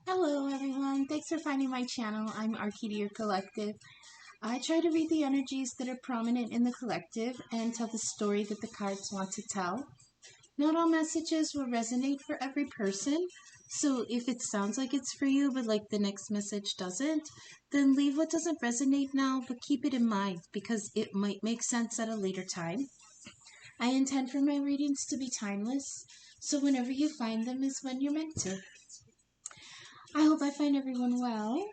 Hello everyone, thanks for finding my channel. I'm Arkytior Collective. I try to read the energies that are prominent in the collective and tell the story that the cards want to tell. Not all messages will resonate for every person, so if it sounds like it's for you but like the next message doesn't, then leave what doesn't resonate now, but keep it in mind because it might make sense at a later time. I intend for my readings to be timeless, so whenever you find them is when you're meant to. I hope I find everyone well.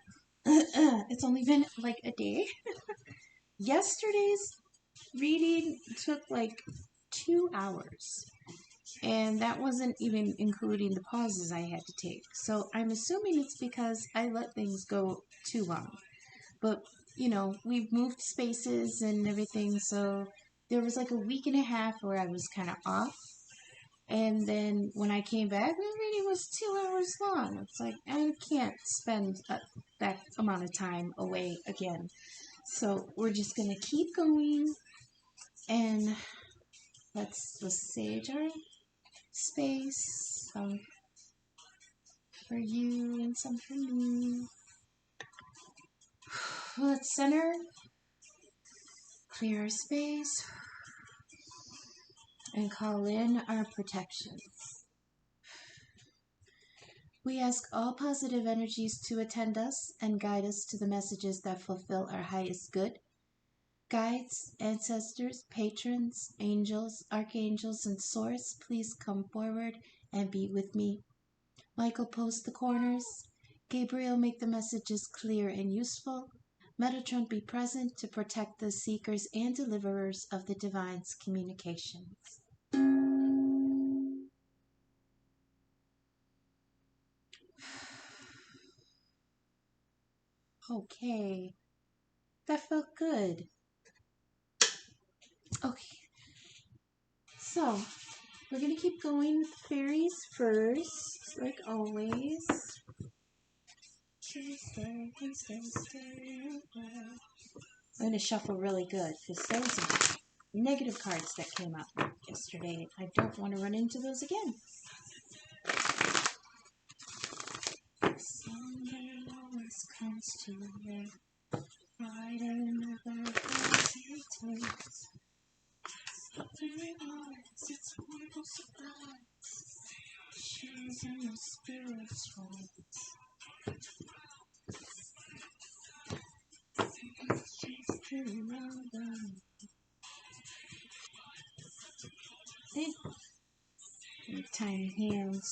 It's only been like a day. Yesterday's reading took like 2 hours. And that wasn't even including the pauses I had to take. So I'm assuming it's because I let things go too long. But, you know, we've moved spaces and everything. So there was like a week and a half where I was kind of off. And then when I came back, the reading was 2 hours long. It's like, I can't spend that amount of time away again. So we're just going to keep going. And let's sage our space. Some for you and some for me. Let's center. Clear our space. And call in our protections. We ask all positive energies to attend us and guide us to the messages that fulfill our highest good. Guides, ancestors, patrons, angels, archangels, and source, please come forward and be with me. Michael, post the corners. Gabriel, make the messages clear and useful. Metatron, be present to protect the seekers and deliverers of the divine's communications. Okay, that felt good. Okay, so we're going to keep going with fairies first, like always. I'm going to shuffle really good because there was some negative cards that came up yesterday. I don't want to run into those again. Someday always comes to me, right in the hesitates. It's a wonderful surprise. She's in your spirit's voice. She's pretty well done. See? Your tiny hands.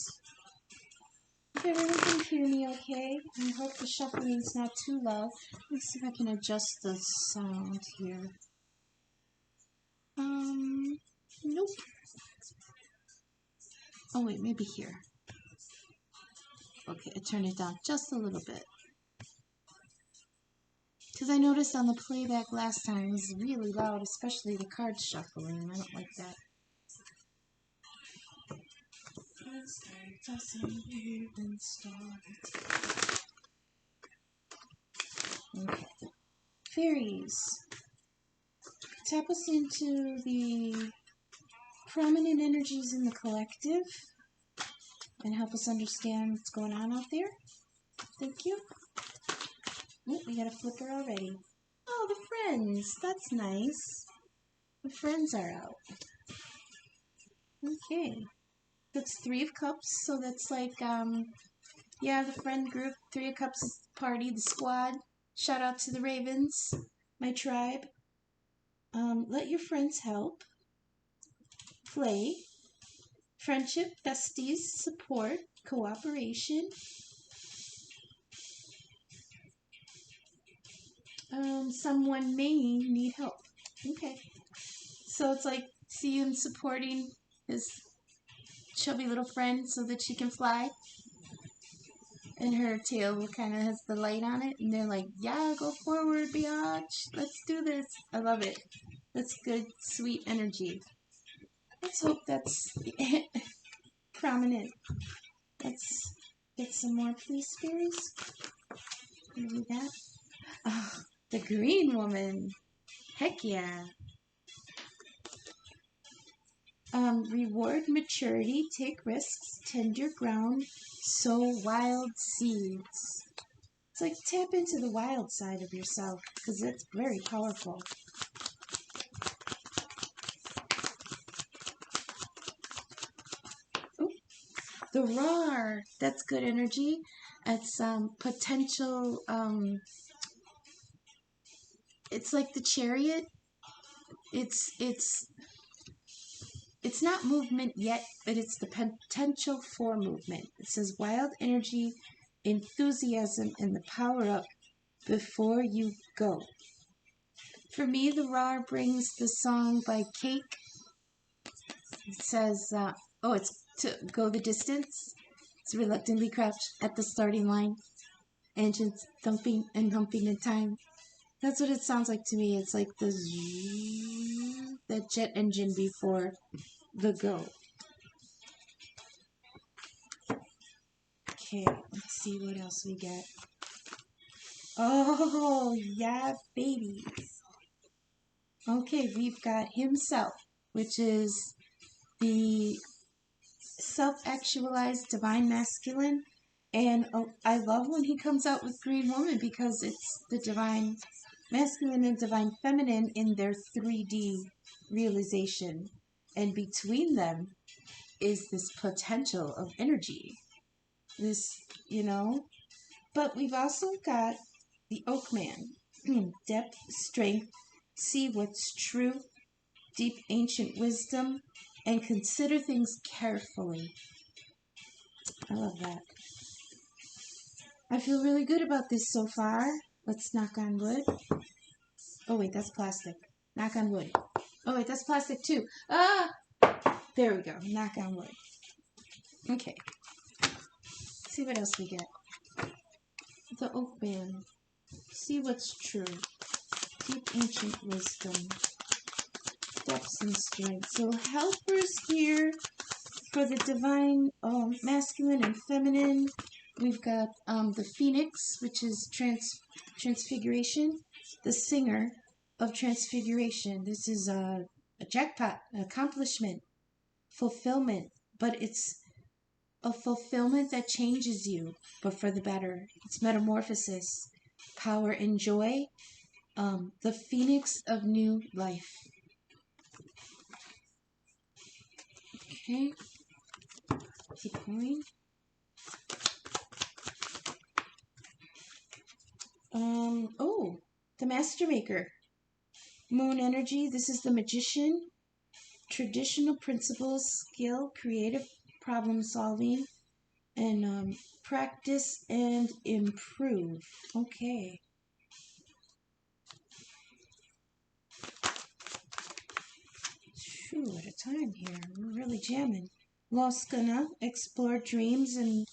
If everyone can hear me okay, I hope the shuffling is not too loud. Let's see if I can adjust the sound here. Nope. Oh wait, maybe here. Okay, I turned it down just a little bit. Because I noticed on the playback last time it was really loud, especially the card shuffling. I don't like that. Okay. Fairies. Tap us into the prominent energies in the collective and help us understand what's going on out there. Thank you. Oh, we got a flipper already. Oh, the friends. That's nice. The friends are out. Okay. That's 3 of Cups, so that's like, yeah, the friend group. 3 of Cups party, the squad. Shout out to the Ravens, my tribe. Let your friends help. Play. Friendship, besties, support, cooperation. Someone may need help. Okay. So it's like seeing supporting his chubby little friend so that she can fly. And her tail kind of has the light on it. And they're like, yeah, go forward, biatch. Let's do this. I love it. That's good, sweet energy. Let's hope that's prominent. Let's get some more, please, fairies. Maybe that. Oh, the green woman. Heck yeah. Reward maturity, take risks, tend your ground, Sow wild seeds. It's like tap into the wild side of yourself because it's very powerful. Ooh, the roar. That's good energy. It's potential. It's like the chariot. It's not movement yet, but it's the potential for movement. It says wild energy, enthusiasm, and the power up before you go. For me, the roar brings the song by Cake. It says, it's to go the distance. It's reluctantly crouched at the starting line. Engines thumping and humping in time. That's what it sounds like to me. It's like the that jet engine before the go. Okay, let's see what else we get. Oh, yeah, babies. Okay, we've got himself, which is the self-actualized divine masculine. And I love when he comes out with Green Woman because it's the divine masculine and divine feminine in their 3D realization. And between them is this potential of energy. This, But we've also got the Oak Man. Depth, strength, see what's true, deep ancient wisdom, and consider things carefully. I love that. I feel really good about this so far. Let's knock on wood. Oh, wait, that's plastic. Knock on wood. Oh, wait, that's plastic too. Ah! There we go. Knock on wood. Okay. Let's see what else we get. The Oak Man. See what's true. Deep ancient wisdom. Depths and strength. So helpers here for the divine masculine and feminine. We've got the Phoenix, which is transfiguration. The Singer of Transfiguration. This is a jackpot, an accomplishment, fulfillment. But it's a fulfillment that changes you, but for the better. It's metamorphosis, power and joy. The Phoenix of new life. Okay. Keep going. The Master Maker. Moon energy. This is the Magician. Traditional principles, skill, creative problem solving, and practice and improve. Okay. What a time here. We're really jamming. Loskana, explore dreams and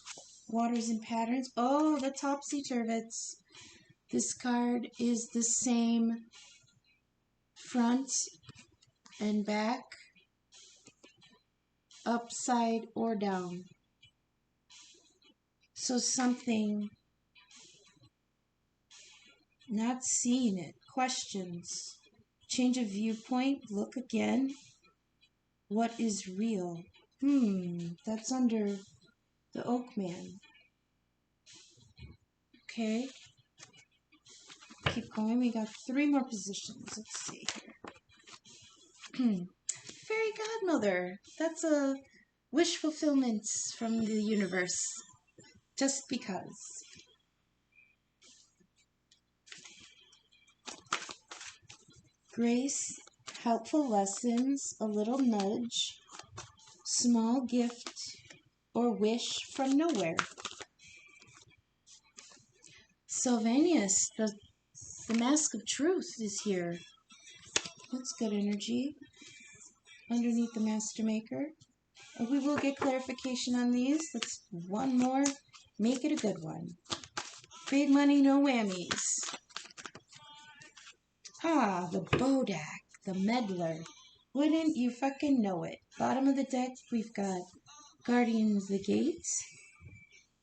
waters and patterns. Oh, the Topsy-Turvets. This card is the same front and back, upside or down. So something, not seeing it, questions, change of viewpoint, look again. What is real? That's under the Oak Man. Okay. Keep going. We got 3 more positions. Let's see here. Fairy Godmother. That's a wish fulfillment from the universe. Just because. Grace, helpful lessons, a little nudge, small gift, or wish from nowhere. Sylvanus, the Mask of Truth is here. That's good energy. Underneath the Master Maker. We will get clarification on these. That's one more. Make it a good one. Big money, no whammies. The Bodak, the Meddler. Wouldn't you fucking know it? Bottom of the deck, we've got Guardian of the Gates,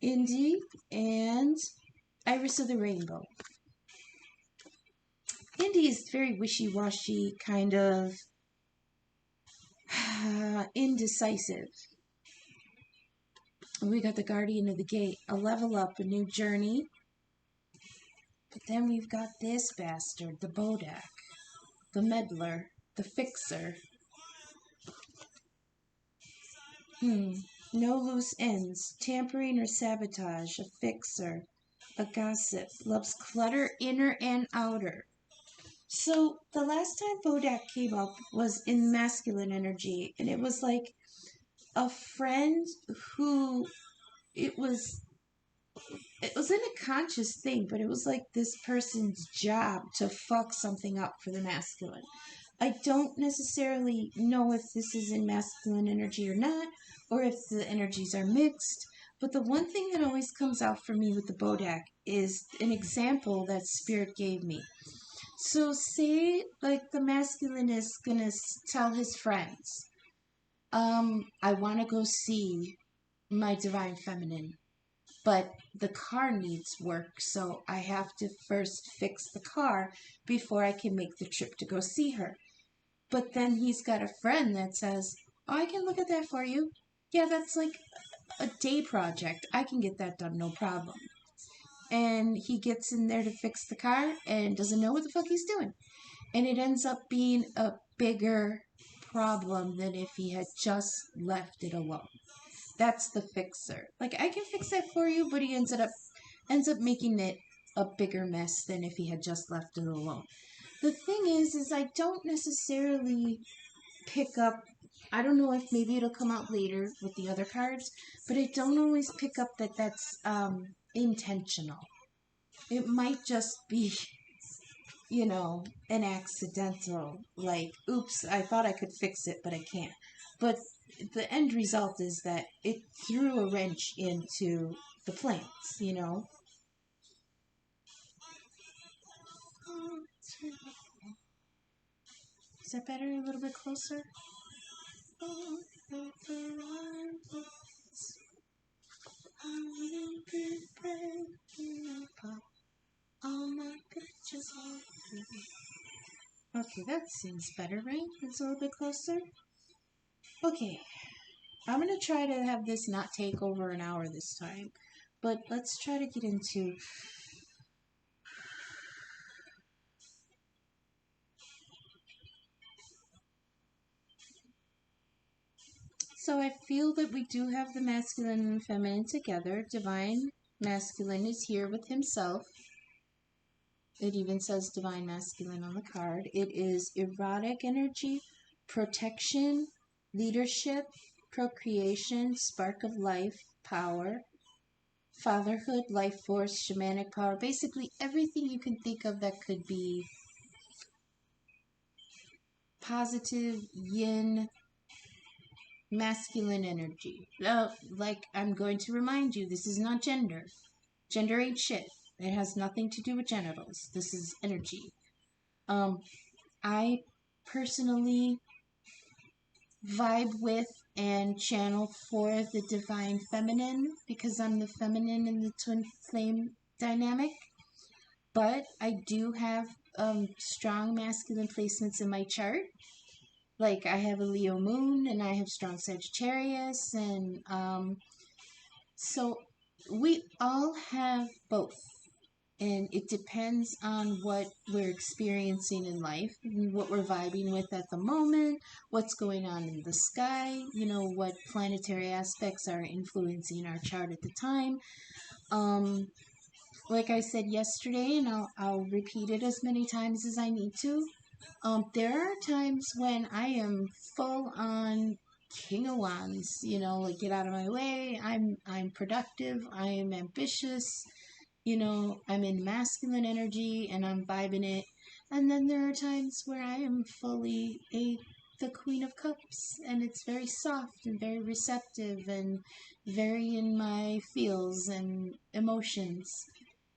Indy, and Iris of the Rainbow. Indy is very wishy-washy, kind of indecisive. We got the Guardian of the Gate, a level up, a new journey. But then we've got this bastard, the Bodak, the Meddler, the Fixer. No loose ends, tampering or sabotage, a fixer, a gossip, loves clutter inner and outer. So the last time Bodak came up was in masculine energy, and it was like a friend who it wasn't a conscious thing, but it was like this person's job to fuck something up for the masculine. I don't necessarily know if this is in masculine energy or not, or if the energies are mixed. But the one thing that always comes out for me with the Bodak is an example that Spirit gave me. So say, like, the masculine is gonna tell his friends, I want to go see my divine feminine, but the car needs work, so I have to first fix the car before I can make the trip to go see her. But then he's got a friend that says, oh, I can look at that for you. Yeah, that's like a day project. I can get that done, no problem. And he gets in there to fix the car and doesn't know what the fuck he's doing. And it ends up being a bigger problem than if he had just left it alone. That's the fixer. Like, I can fix that for you, but he ends up making it a bigger mess than if he had just left it alone. The thing is I don't necessarily pick up, I don't know if maybe it'll come out later with the other cards, but I don't always pick up that that's intentional. It might just be, an accidental, like, oops, I thought I could fix it, but I can't. But the end result is that it threw a wrench into the plans, Is that better? A little bit closer? Okay, that seems better, right? It's a little bit closer. Okay, I'm going to try to have this not take over an hour this time, but let's try to get into... So I feel that we do have the masculine and feminine together. Divine masculine is here with himself. It even says divine masculine on the card. It is erotic energy, protection, leadership, procreation, spark of life, power, fatherhood, life force, shamanic power. Basically everything you can think of that could be positive, yin, masculine energy. Like, I'm going to remind you, this is not gender. Gender ain't shit. It has nothing to do with genitals. This is energy. I personally vibe with and channel for the divine feminine because I'm the feminine in the twin flame dynamic. But I do have strong masculine placements in my chart. Like, I have a Leo moon, and I have strong Sagittarius, and so we all have both. And it depends on what we're experiencing in life, what we're vibing with at the moment, what's going on in the sky, what planetary aspects are influencing our chart at the time. Like I said yesterday, and I'll repeat it as many times as I need to. There are times when I am full on King of Wands, like, get out of my way. I'm productive. I am ambitious. I'm in masculine energy and I'm vibing it. And then there are times where I am fully the Queen of Cups, and it's very soft and very receptive and very in my feels and emotions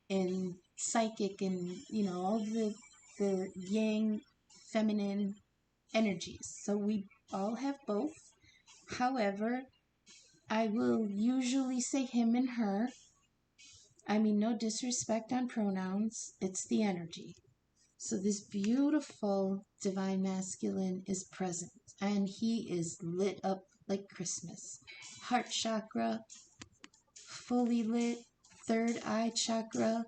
and psychic and all the yang feminine energies. So we all have both. However, I will usually say him and her. I mean, no disrespect on pronouns. It's the energy. So this beautiful divine masculine is present, and he is lit up like Christmas. Heart chakra, fully lit, third eye chakra,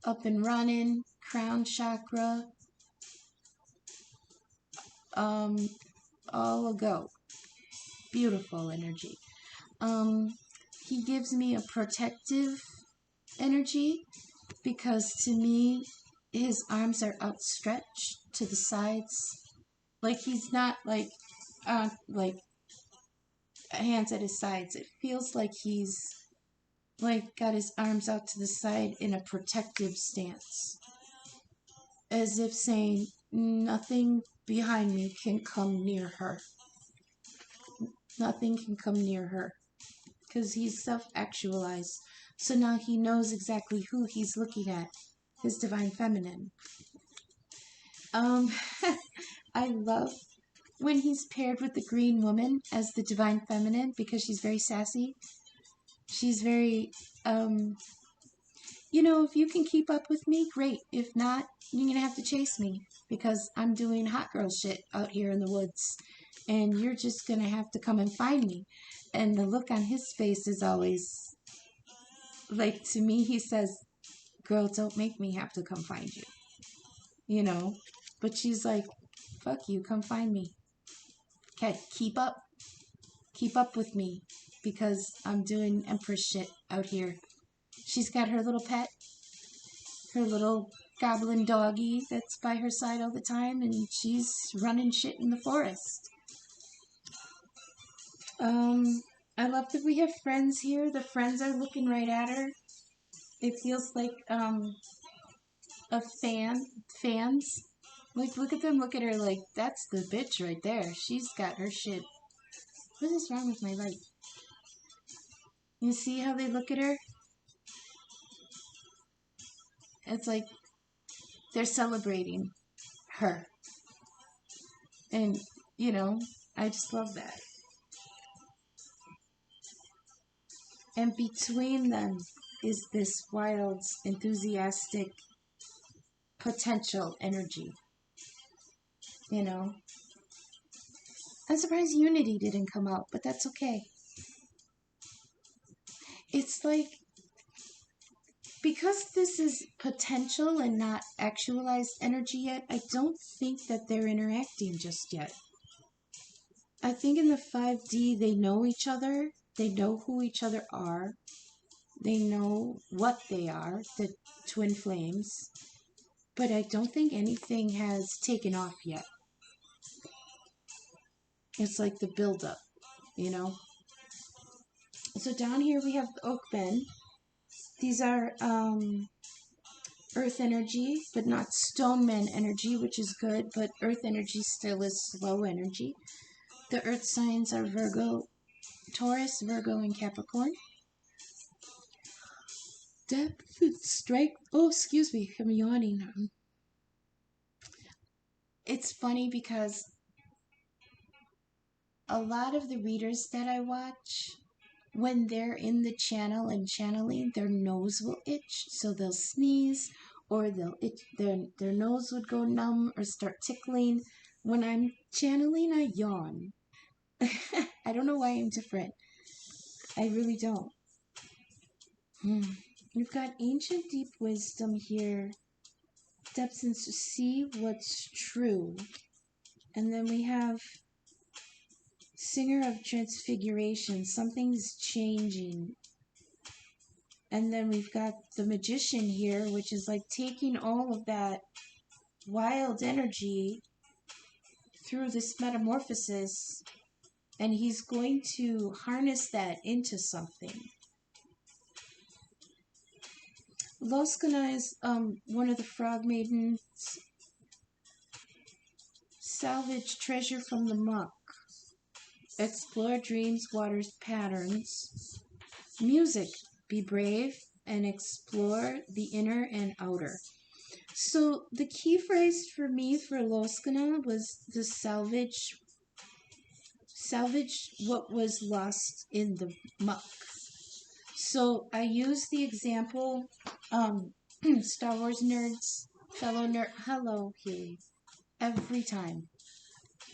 up and running, crown chakra, all a go. Beautiful energy. He gives me a protective energy because to me, his arms are outstretched to the sides. Like he's not like hands at his sides. It feels like he's like got his arms out to the side in a protective stance. As if saying, nothing behind me can come near her. Nothing can come near her. Because he's self-actualized. So now he knows exactly who he's looking at. His divine feminine. I love when he's paired with the green woman as the divine feminine because she's very sassy. She's very, you know, if you can keep up with me, great. If not, you're going to have to chase me because I'm doing hot girl shit out here in the woods. And you're just going to have to come and find me. And the look on his face is always, like, to me, he says, girl, don't make me have to come find you. You know? But she's like, fuck you, come find me. Okay, keep up. Keep up with me. Because I'm doing empress shit out here. She's got her little pet. Her little goblin doggy that's by her side all the time. And she's running shit in the forest. I love that we have friends here. The friends are looking right at her. It feels like, fans. Like, look at them, look at her, like, that's the bitch right there. She's got her shit. What is wrong with my light? You see how they look at her? It's like they're celebrating her. And, you know, I just love that. And between them is this wild, enthusiastic, potential energy. You know? I'm surprised Unity didn't come out, but that's okay. It's like, because this is potential and not actualized energy yet, I don't think that they're interacting just yet. I think in the 5D, they know each other. They know who each other are. They know what they are, the twin flames. But I don't think anything has taken off yet. It's like the buildup, you know? So down here we have the oak bend. These are earth energy, but not stone man energy, which is good, but earth energy still is slow energy. The earth signs are Virgo, Taurus, Virgo, and Capricorn. Depth and strength. Oh, excuse me, I'm yawning. It's funny because a lot of the readers that I watch, when they're in the channel and channeling, their nose will itch, so they'll sneeze, or they'll itch, their nose would go numb or start tickling. When I'm channeling, I yawn. I don't know why I'm different. I really don't. We've got ancient deep wisdom here. Steps in to see what's true. And then we have Singer of Transfiguration. Something's changing. And then we've got the Magician here, which is like taking all of that wild energy through this metamorphosis, and he's going to harness that into something. Loskana is one of the frog maidens. Salvage treasure from the muck. Explore dreams, waters, patterns. Music. Be brave and explore the inner and outer. So the key phrase for me for Loskana was the salvage what was lost in the muck. So I use the example, Star Wars nerds, fellow nerd, hello, Huey, every time.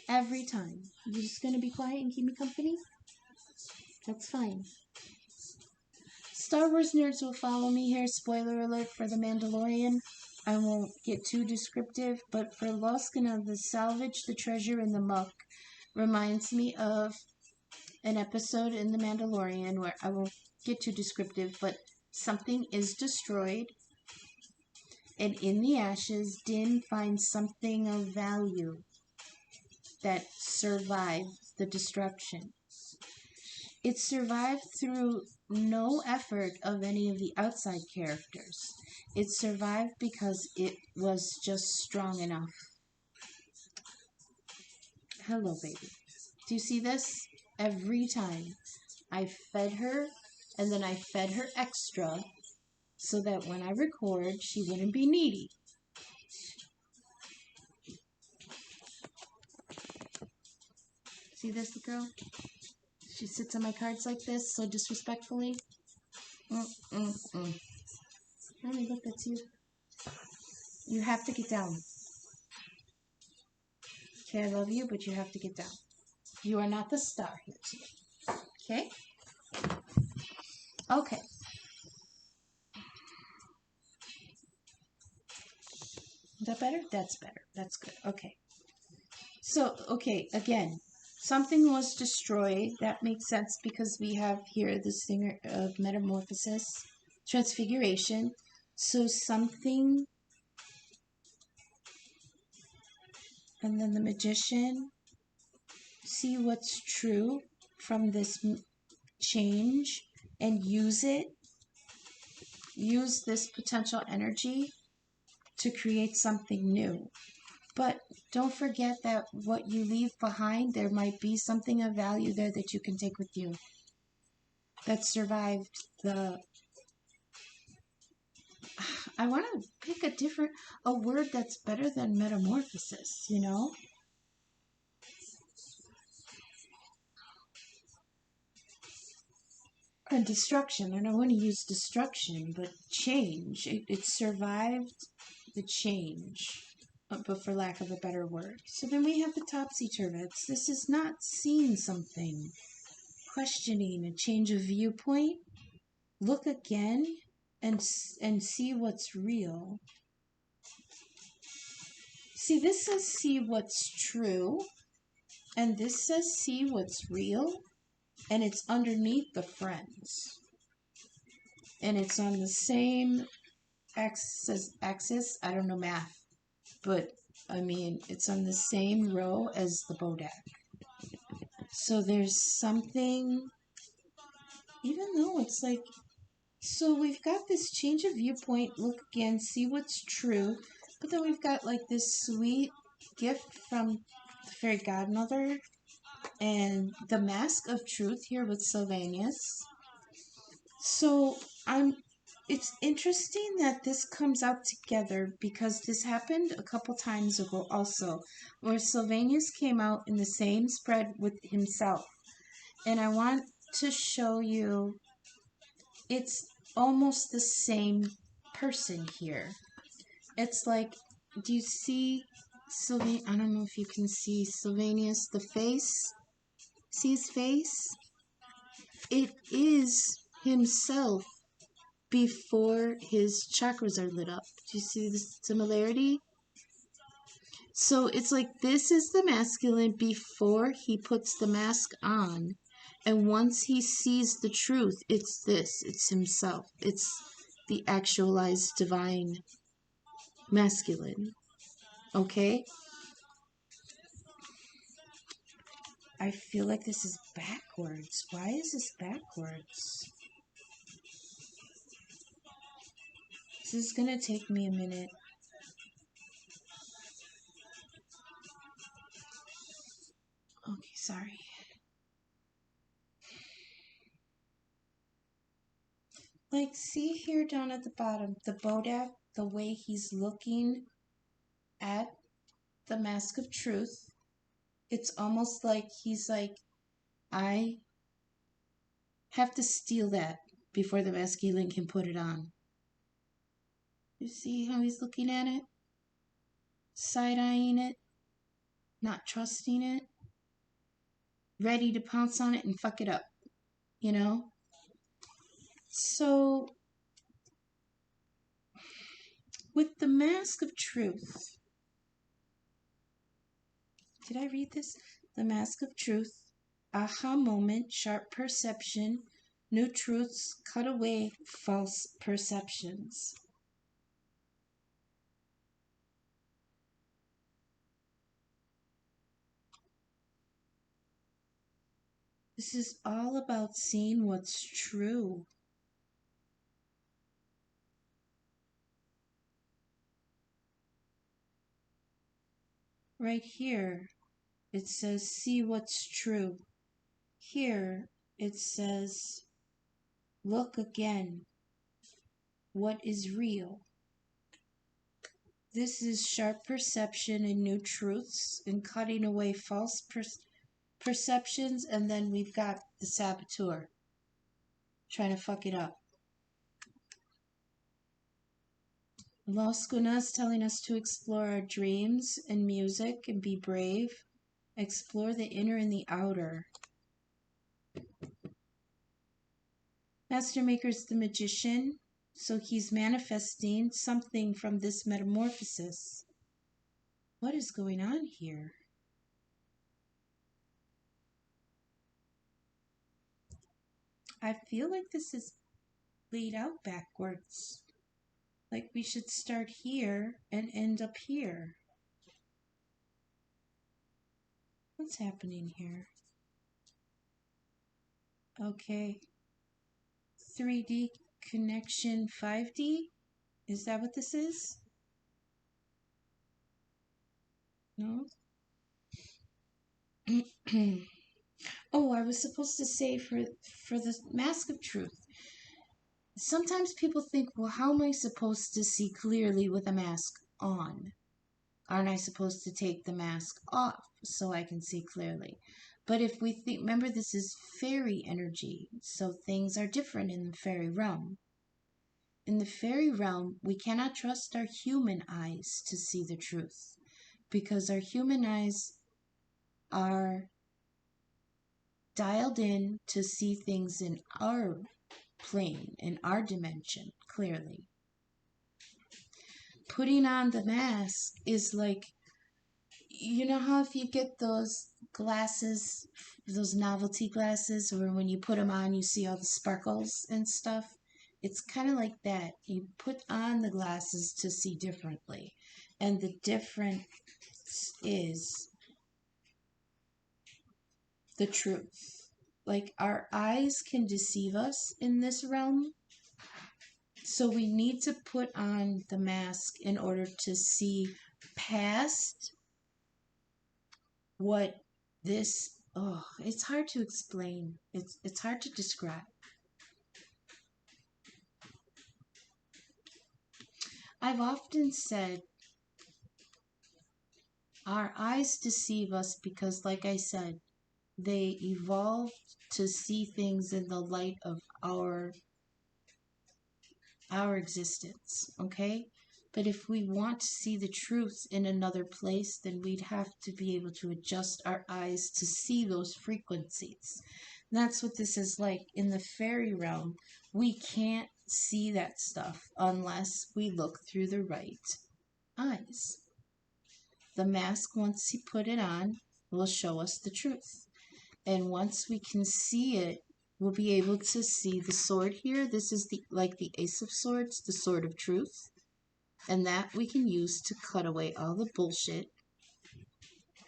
Every time. You're just going to be quiet and keep me company? That's fine. Star Wars nerds will follow me here. Spoiler alert for The Mandalorian. I won't get too descriptive, but for Loskina, the salvage, the treasure, and the muck reminds me of an episode in The Mandalorian where I won't get too descriptive, but something is destroyed, and in the ashes, Din finds something of value that survived the destruction. It survived through no effort of any of the outside characters. It survived because it was just strong enough. Hello, baby. Do you see this? Every time I fed her, and then I fed her extra so that when I record, she wouldn't be needy. See this, girl? She sits on my cards like this, so disrespectfully. Mommy, look, that's you. You have to get down. Okay, I love you, but you have to get down. You are not the star here today. Okay? Okay. Is that better? That's better. That's good. Okay. So, okay, again, something was destroyed. That makes sense because we have here this thing of metamorphosis, transfiguration. So something, and then the magician, see what's true from this change and use it. Use this potential energy to create something new. But don't forget that what you leave behind, there might be something of value there that you can take with you that survived the... I want to pick a word that's better than metamorphosis, you know? And destruction. I don't want to use destruction, but change. It survived the change, but for lack of a better word. So then we have the topsy-turvets. This is not seeing something, questioning, a change of viewpoint. Look again and see what's real. See, this says see what's true, and this says see what's real, and it's underneath the friends. And it's on the same axis. I don't know math, but I mean, it's on the same row as the Bodak. So there's something, even though it's like, so we've got this change of viewpoint, look again, see what's true, but then we've got like this sweet gift from the fairy godmother and the mask of truth here with Sylvanus. So it's interesting that this comes out together because this happened a couple times ago also, where Sylvanus came out in the same spread with himself. And I want to show you, it's almost the same person here. It's like, do you see Sylvanus? I don't know if you can see Sylvanus, the face. See his face? It is himself before his chakras are lit up. Do you see the similarity? So it's like this is the masculine before he puts the mask on. And once he sees the truth, it's this. It's himself. It's the actualized divine masculine. Okay? I feel like this is backwards. Why is this backwards? This is going to take me a minute. Okay, sorry. Like, see here down at the bottom, the Bodak, the way he's looking at the mask of truth. It's almost like he's like, I have to steal that before the masculine can put it on. You see how he's looking at it? Side-eyeing it? Not trusting it? Ready to pounce on it and fuck it up. You know? So, with the mask of truth, did I read this? The mask of truth, aha moment, sharp perception, new truths, cut away false perceptions. This is all about seeing what's true. Right here, it says, see what's true. Here, it says, look again. What is real? This is sharp perception and new truths and cutting away false perceptions. And then we've got the saboteur trying to fuck it up. Los Gunas telling us to explore our dreams and music and be brave. Explore the inner and the outer. Master Maker's the magician, so he's manifesting something from this metamorphosis. What is going on here? I feel like this is laid out backwards. Like we should start here and end up here. What's happening here? Okay. 3D connection 5D? Is that what this is? No? Oh, I was supposed to say for the mask of truth. Sometimes people think, well, how am I supposed to see clearly with a mask on? Aren't I supposed to take the mask off so I can see clearly? But if we think, remember, this is fairy energy, so things are different in the fairy realm. In the fairy realm, we cannot trust our human eyes to see the truth, because our human eyes are dialed in to see things in our plane, in our dimension, clearly. Putting on the mask is like, you know how if you get those glasses, those novelty glasses, where when you put them on you see all the sparkles and stuff? It's kind of like that. You put on the glasses to see differently. And the difference is the truth. Like, our eyes can deceive us in this realm. So we need to put on the mask in order to see past what this, oh, it's hard to explain. It's hard to describe. I've often said our eyes deceive us because, like I said, they evolved to see things in the light of our existence, okay? But if we want to see the truth in another place, then we'd have to be able to adjust our eyes to see those frequencies. And that's what this is like. In the fairy realm, we can't see that stuff unless we look through the right eyes. The mask, once you put it on, will show us the truth. And once we can see it, we'll be able to see the sword here. This is like the Ace of Swords, the sword of truth. And that we can use to cut away all the bullshit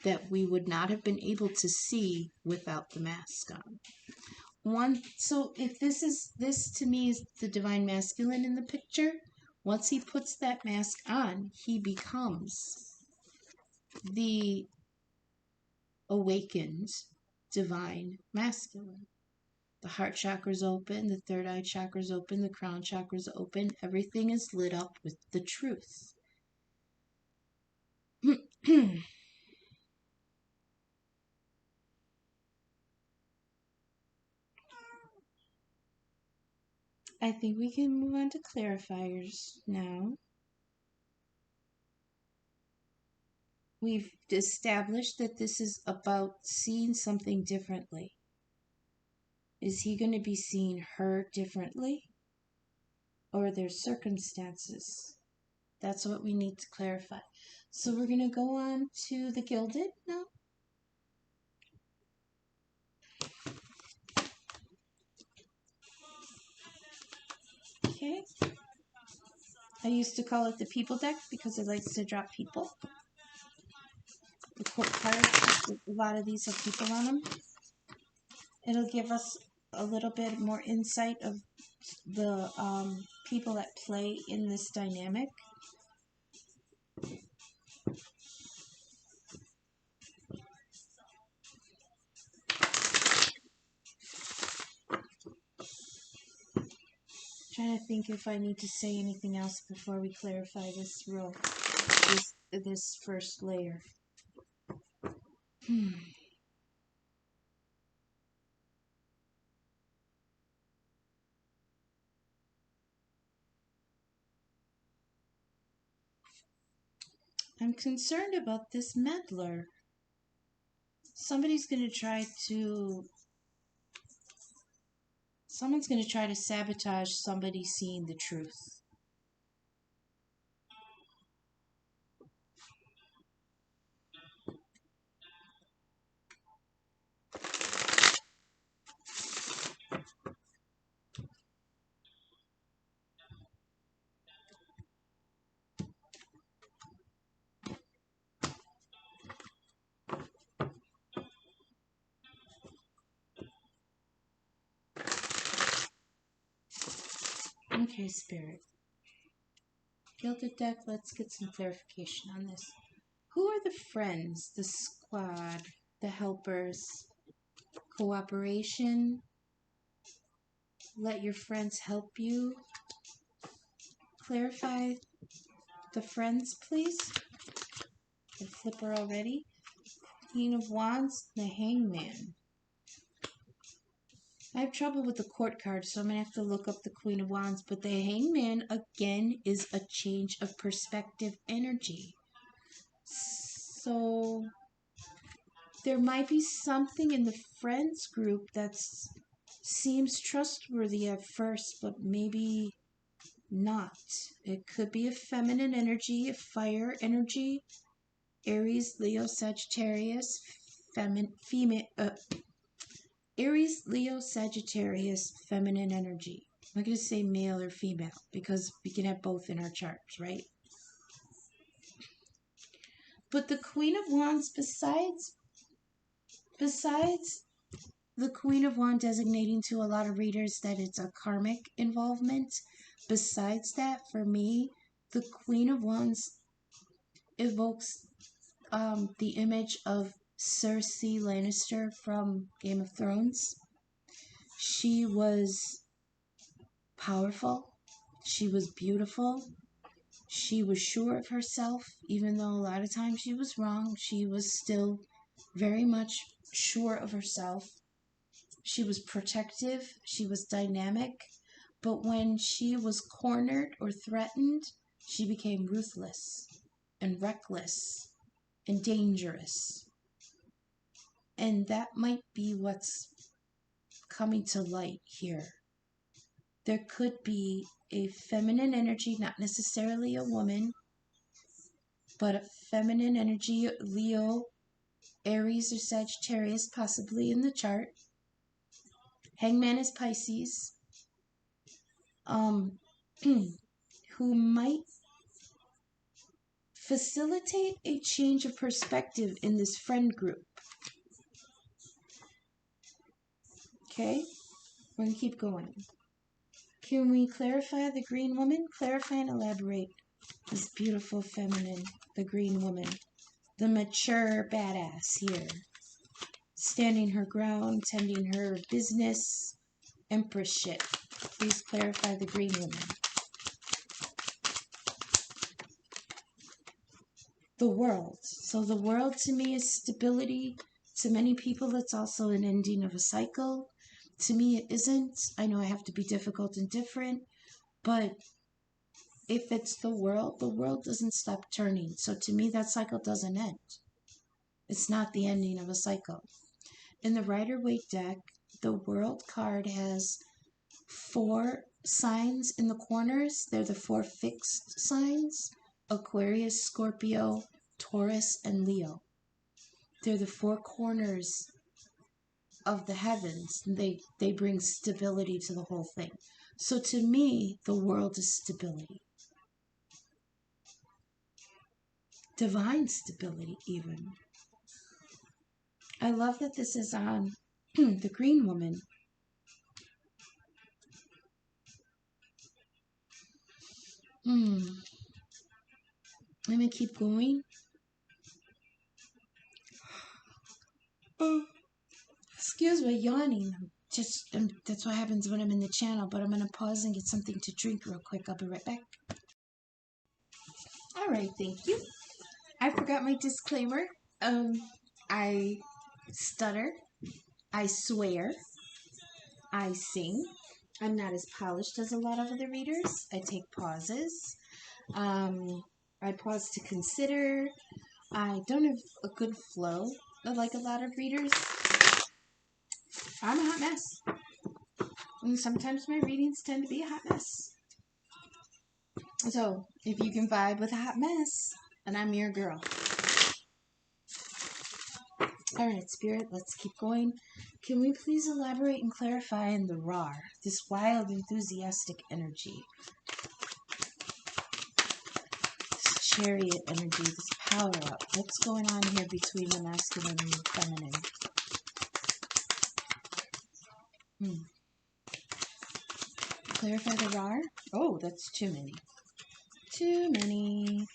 that we would not have been able to see without the mask on. So if this to me is the divine masculine in the picture, once he puts that mask on, he becomes the awakened divine masculine. The heart chakra's open, the third eye chakra's open, the crown chakra's open. Everything is lit up with the truth. I think we can move on to clarifiers now. We've established that this is about seeing something differently. Is he going to be seeing her differently? or their circumstances. That's what we need to clarify. So we're going to go on to the Gilded now. Okay. I used to call it the People deck because it likes to drop people. The court cards, a lot of these have people on them. It'll give us a little bit more insight of the people at play in this dynamic. Trying to think if I need to say anything else before we clarify this row, this first layer. I'm concerned about this meddler. Someone's going to try to sabotage somebody seeing the truth. Okay, Spirit. Gilded deck, let's get some clarification on this. Who are the friends, the squad, the helpers? Cooperation? Let your friends help you? Clarify the friends, please. The flipper already. Queen of Wands, the Hangman. I have trouble with the court card, so I'm going to have to look up the Queen of Wands. But the Hangman, again, is a change of perspective energy. So there might be something in the friends group that seems trustworthy at first, but maybe not. It could be a feminine energy, a fire energy, Aries, Leo, Sagittarius, Aries, Leo, Sagittarius, feminine energy. I'm not going to say male or female because we can have both in our charts, right? But the Queen of Wands, besides the Queen of Wands designating to a lot of readers that it's a karmic involvement, besides that, for me, the Queen of Wands evokes the image of Cersei Lannister from Game of Thrones. She was powerful. She was beautiful. She was sure of herself, even though a lot of times she was wrong. She was still very much sure of herself. She was protective. She was dynamic. But when she was cornered or threatened, she became ruthless and reckless and dangerous. And that might be what's coming to light here. There could be a feminine energy, not necessarily a woman, but a feminine energy, Leo, Aries, or Sagittarius, possibly in the chart. Hangman is Pisces, who might facilitate a change of perspective in this friend group. Okay, we're going to keep going. Can we clarify the green woman? Clarify and elaborate this beautiful feminine, the green woman, the mature badass here. Standing her ground, tending her business, empress shit. Please clarify the green woman. The world. So the world to me is stability. To many people, it's also an ending of a cycle. To me, it isn't. I know I have to be difficult and different, but if it's the world doesn't stop turning. So to me, that cycle doesn't end. It's not the ending of a cycle. In the Rider-Waite deck, the World card has 4 signs in the corners, they're the 4 fixed signs: Aquarius, Scorpio, Taurus, and Leo. They're the 4 corners of the heavens. They bring stability to the whole thing. So to me, the world is stability. Divine stability, even. I love that this is on the green woman. Let me keep going. Excuse me, yawning. That's what happens when I'm in the channel, but I'm going to pause and get something to drink real quick. I'll be right back. All right, thank you. I forgot my disclaimer. I stutter. I swear. I sing. I'm not as polished as a lot of other readers. I take pauses. I pause to consider. I don't have a good flow like a lot of readers. I'm a hot mess. And sometimes my readings tend to be a hot mess. So, if you can vibe with a hot mess, then I'm your girl. Alright, Spirit, let's keep going. Can we please elaborate and clarify in the RAR, this wild, enthusiastic energy? This chariot energy, this power up. What's going on here between the masculine and the feminine? Clarify the RAR? Oh, that's too many. Too many.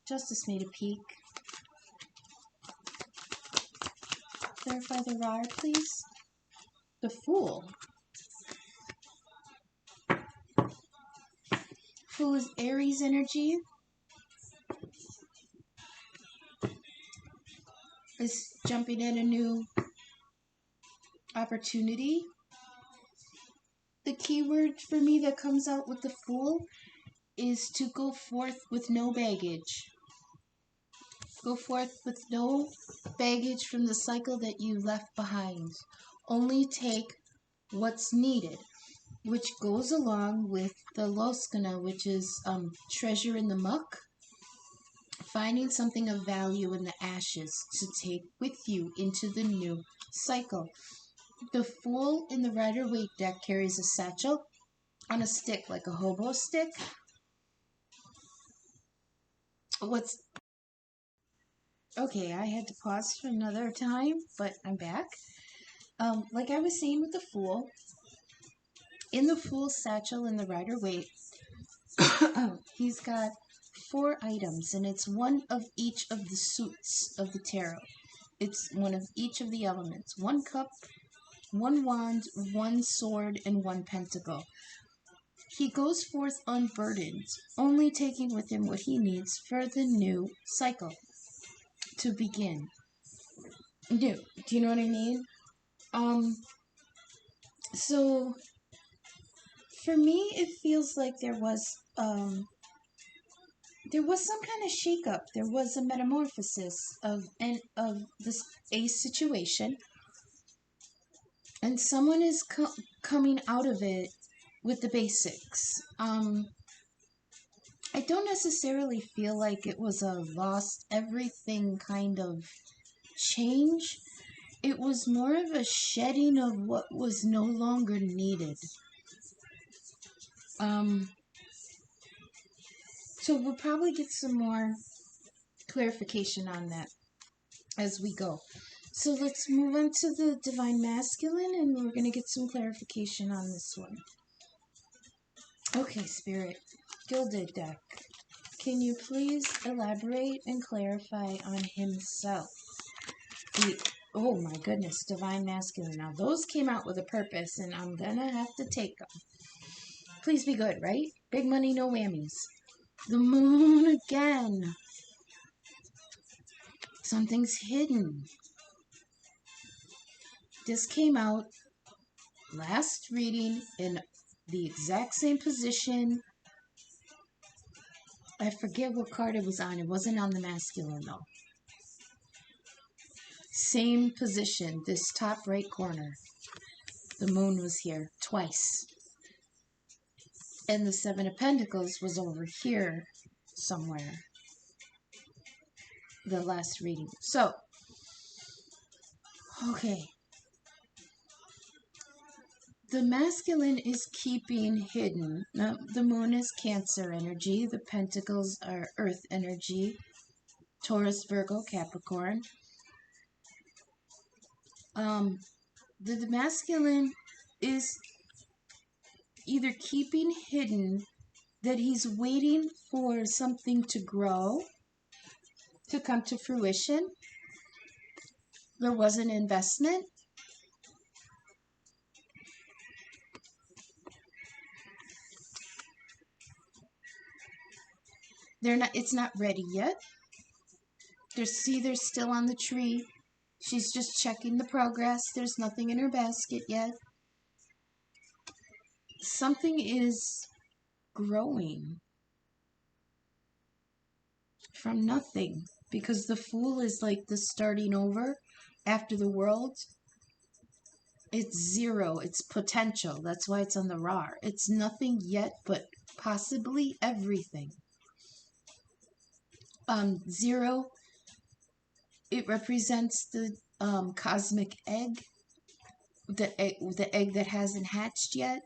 Justice made a peek. Clarify the RAR, please. The Fool. Fool is Aries energy. Is jumping in a new opportunity. The key word for me that comes out with the Fool is to go forth with no baggage. Go forth with no baggage from the cycle that you left behind. Only take what's needed, which goes along with the Loskana, which is treasure in the muck. Finding something of value in the ashes to take with you into the new cycle. The Fool in the Rider-Waite deck carries a satchel on a stick, like a hobo stick. Okay, I had to pause for another time, but I'm back. Like I was saying with the Fool, in the Fool's satchel in the Rider-Waite, he's got 4 items, and it's one of each of the suits of the tarot. It's one of each of the elements. 1 cup, 1 wand, 1 sword, and 1 pentacle. He goes forth unburdened, only taking with him what he needs for the new cycle to begin. New. Do you know what I mean? So for me, it feels like there was some kind of shakeup. There was a metamorphosis of this situation, and someone is coming out of it with the basics. I don't necessarily feel like it was a lost everything kind of change. It was more of a shedding of what was no longer needed. So we'll probably get some more clarification on that as we go. So let's move on to the Divine Masculine, and we're going to get some clarification on this one. Okay, Spirit. Gilded deck. Can you please elaborate and clarify on himself? Oh my goodness, Divine Masculine. Now those came out with a purpose, and I'm going to have to take them. Please be good, right? Big money, no whammies. The Moon again. Something's hidden. This came out last reading in the exact same position. I forget what card it was on. It wasn't on the masculine, though. Same position, this top right corner. the moon was here twice. And the Seven of Pentacles was over here somewhere. The last reading. So, okay. The masculine is keeping hidden. Now, the moon is Cancer energy. The pentacles are earth energy. Taurus, Virgo, Capricorn. The masculine is either keeping hidden that he's waiting for something to grow, to come to fruition. There was an investment. It's not ready yet. They're still on the tree. She's just checking the progress. There's nothing in her basket yet. Something is growing from nothing, because the Fool is like the starting over after the World. It's zero. It's potential. That's why it's on the RAR. It's nothing yet, but possibly everything. Zero, it represents the cosmic egg, the egg that hasn't hatched yet.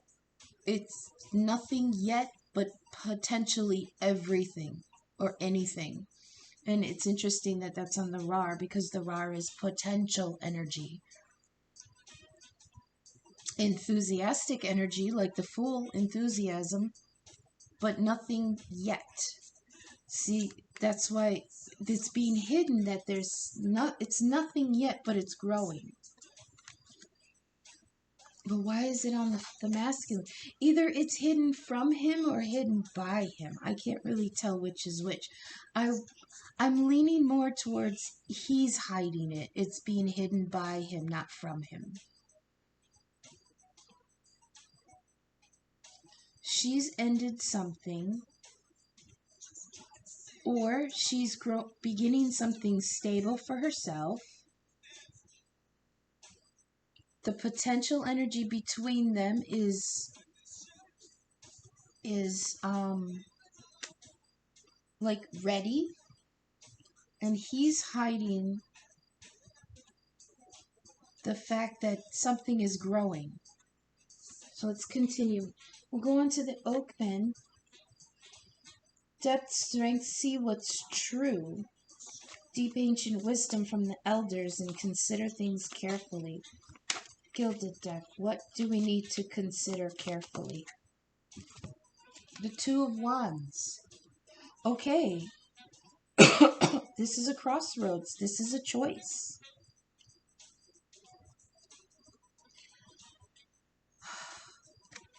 It's nothing yet, but potentially everything or anything. And it's interesting that that's on the RAR, because the RAR is potential energy. Enthusiastic energy, like the Fool, enthusiasm, but nothing yet. See, that's why it's being hidden, that it's nothing yet, but it's growing. But why is it on the masculine? Either it's hidden from him or hidden by him. I can't really tell which is which. I'm leaning more towards he's hiding it. It's being hidden by him, not from him. She's ended something, or she's beginning something stable for herself. The potential energy between them is like ready, and he's hiding the fact that something is growing. So let's continue. We'll go on to the Oak then. Depth, strength, see what's true. Deep ancient wisdom from the elders, and consider things carefully. Gilded deck. What do we need to consider carefully? The Two of Wands. Okay. This is a crossroads. This is a choice.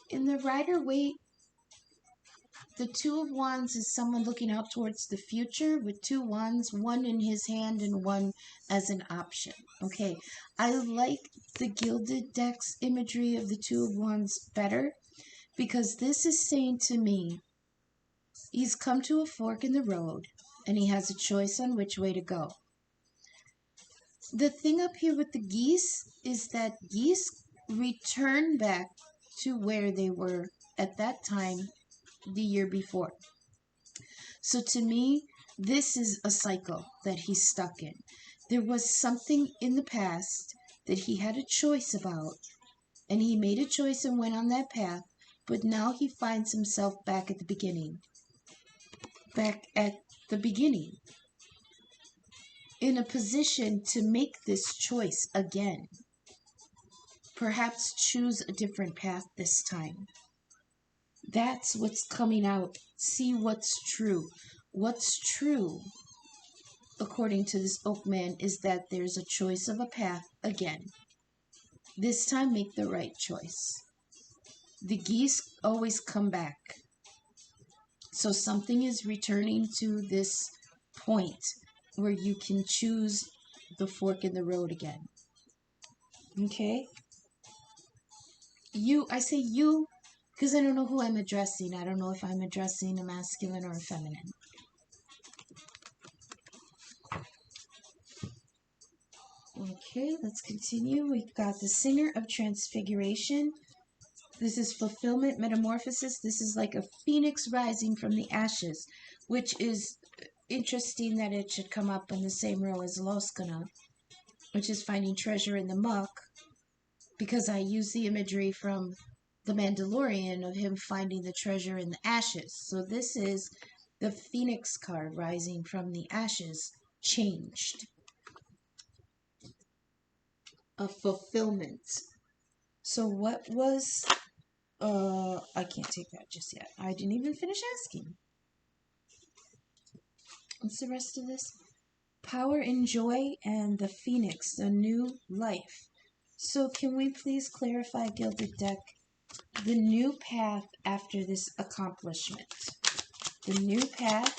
In the Rider-Waite, the Two of Wands is someone looking out towards the future with two wands, one in his hand and one as an option. Okay, I like the Gilded deck's imagery of the Two of Wands better, because this is saying to me, he's come to a fork in the road and he has a choice on which way to go. The thing up here with the geese is that geese return back to where they were at that time the year before. So to me, this is a cycle that he's stuck in. There was something in the past that he had a choice about, and he made a choice and went on that path, but now he finds himself back at the beginning. In a position to make this choice again. Perhaps choose a different path this time. That's what's coming out. See what's true. What's true, according to this Oak Man, is that there's a choice of a path again. This time, make the right choice. The geese always come back. So something is returning to this point where you can choose the fork in the road again. Okay? I say you, because I don't know who I'm addressing. I don't know if I'm addressing a masculine or a feminine. Okay, let's continue. We've got the Singer of Transfiguration. This is fulfillment, metamorphosis. This is like a phoenix rising from the ashes, which is interesting that it should come up in the same row as Loskana, which is finding treasure in the muck, because I use the imagery from The Mandalorian of him finding the treasure in the ashes. So this is the phoenix card rising from the ashes, changed. A fulfillment. So what was... I can't take that just yet. I didn't even finish asking. What's the rest of this? Power and joy and the phoenix, a new life. So can we please clarify, Gilded Deck, the new path after this accomplishment? The new path,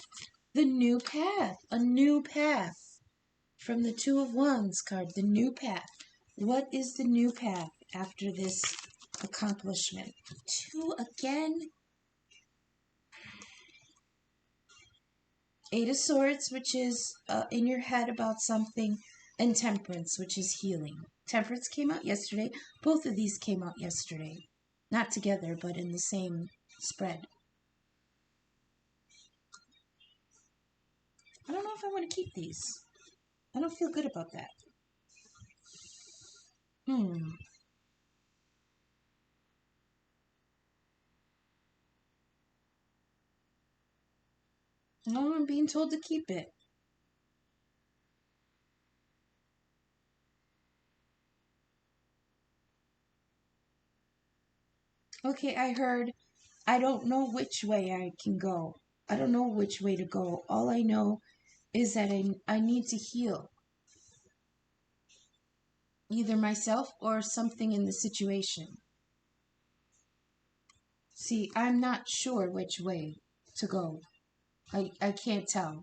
the new path, a new path. From the Two of Wands card, the new path. What is the new path after this accomplishment? Two again. Eight of Swords, which is in your head about something, and Temperance, which is healing. Temperance came out yesterday. Both of these came out yesterday. Not together, but in the same spread. I don't know if I want to keep these. I don't feel good about that. No, I'm being told to keep it. Okay, I heard, I don't know which way I can go. I don't know which way to go. All I know is that I need to heal. Either myself or something in the situation. See, I'm not sure which way to go. I can't tell.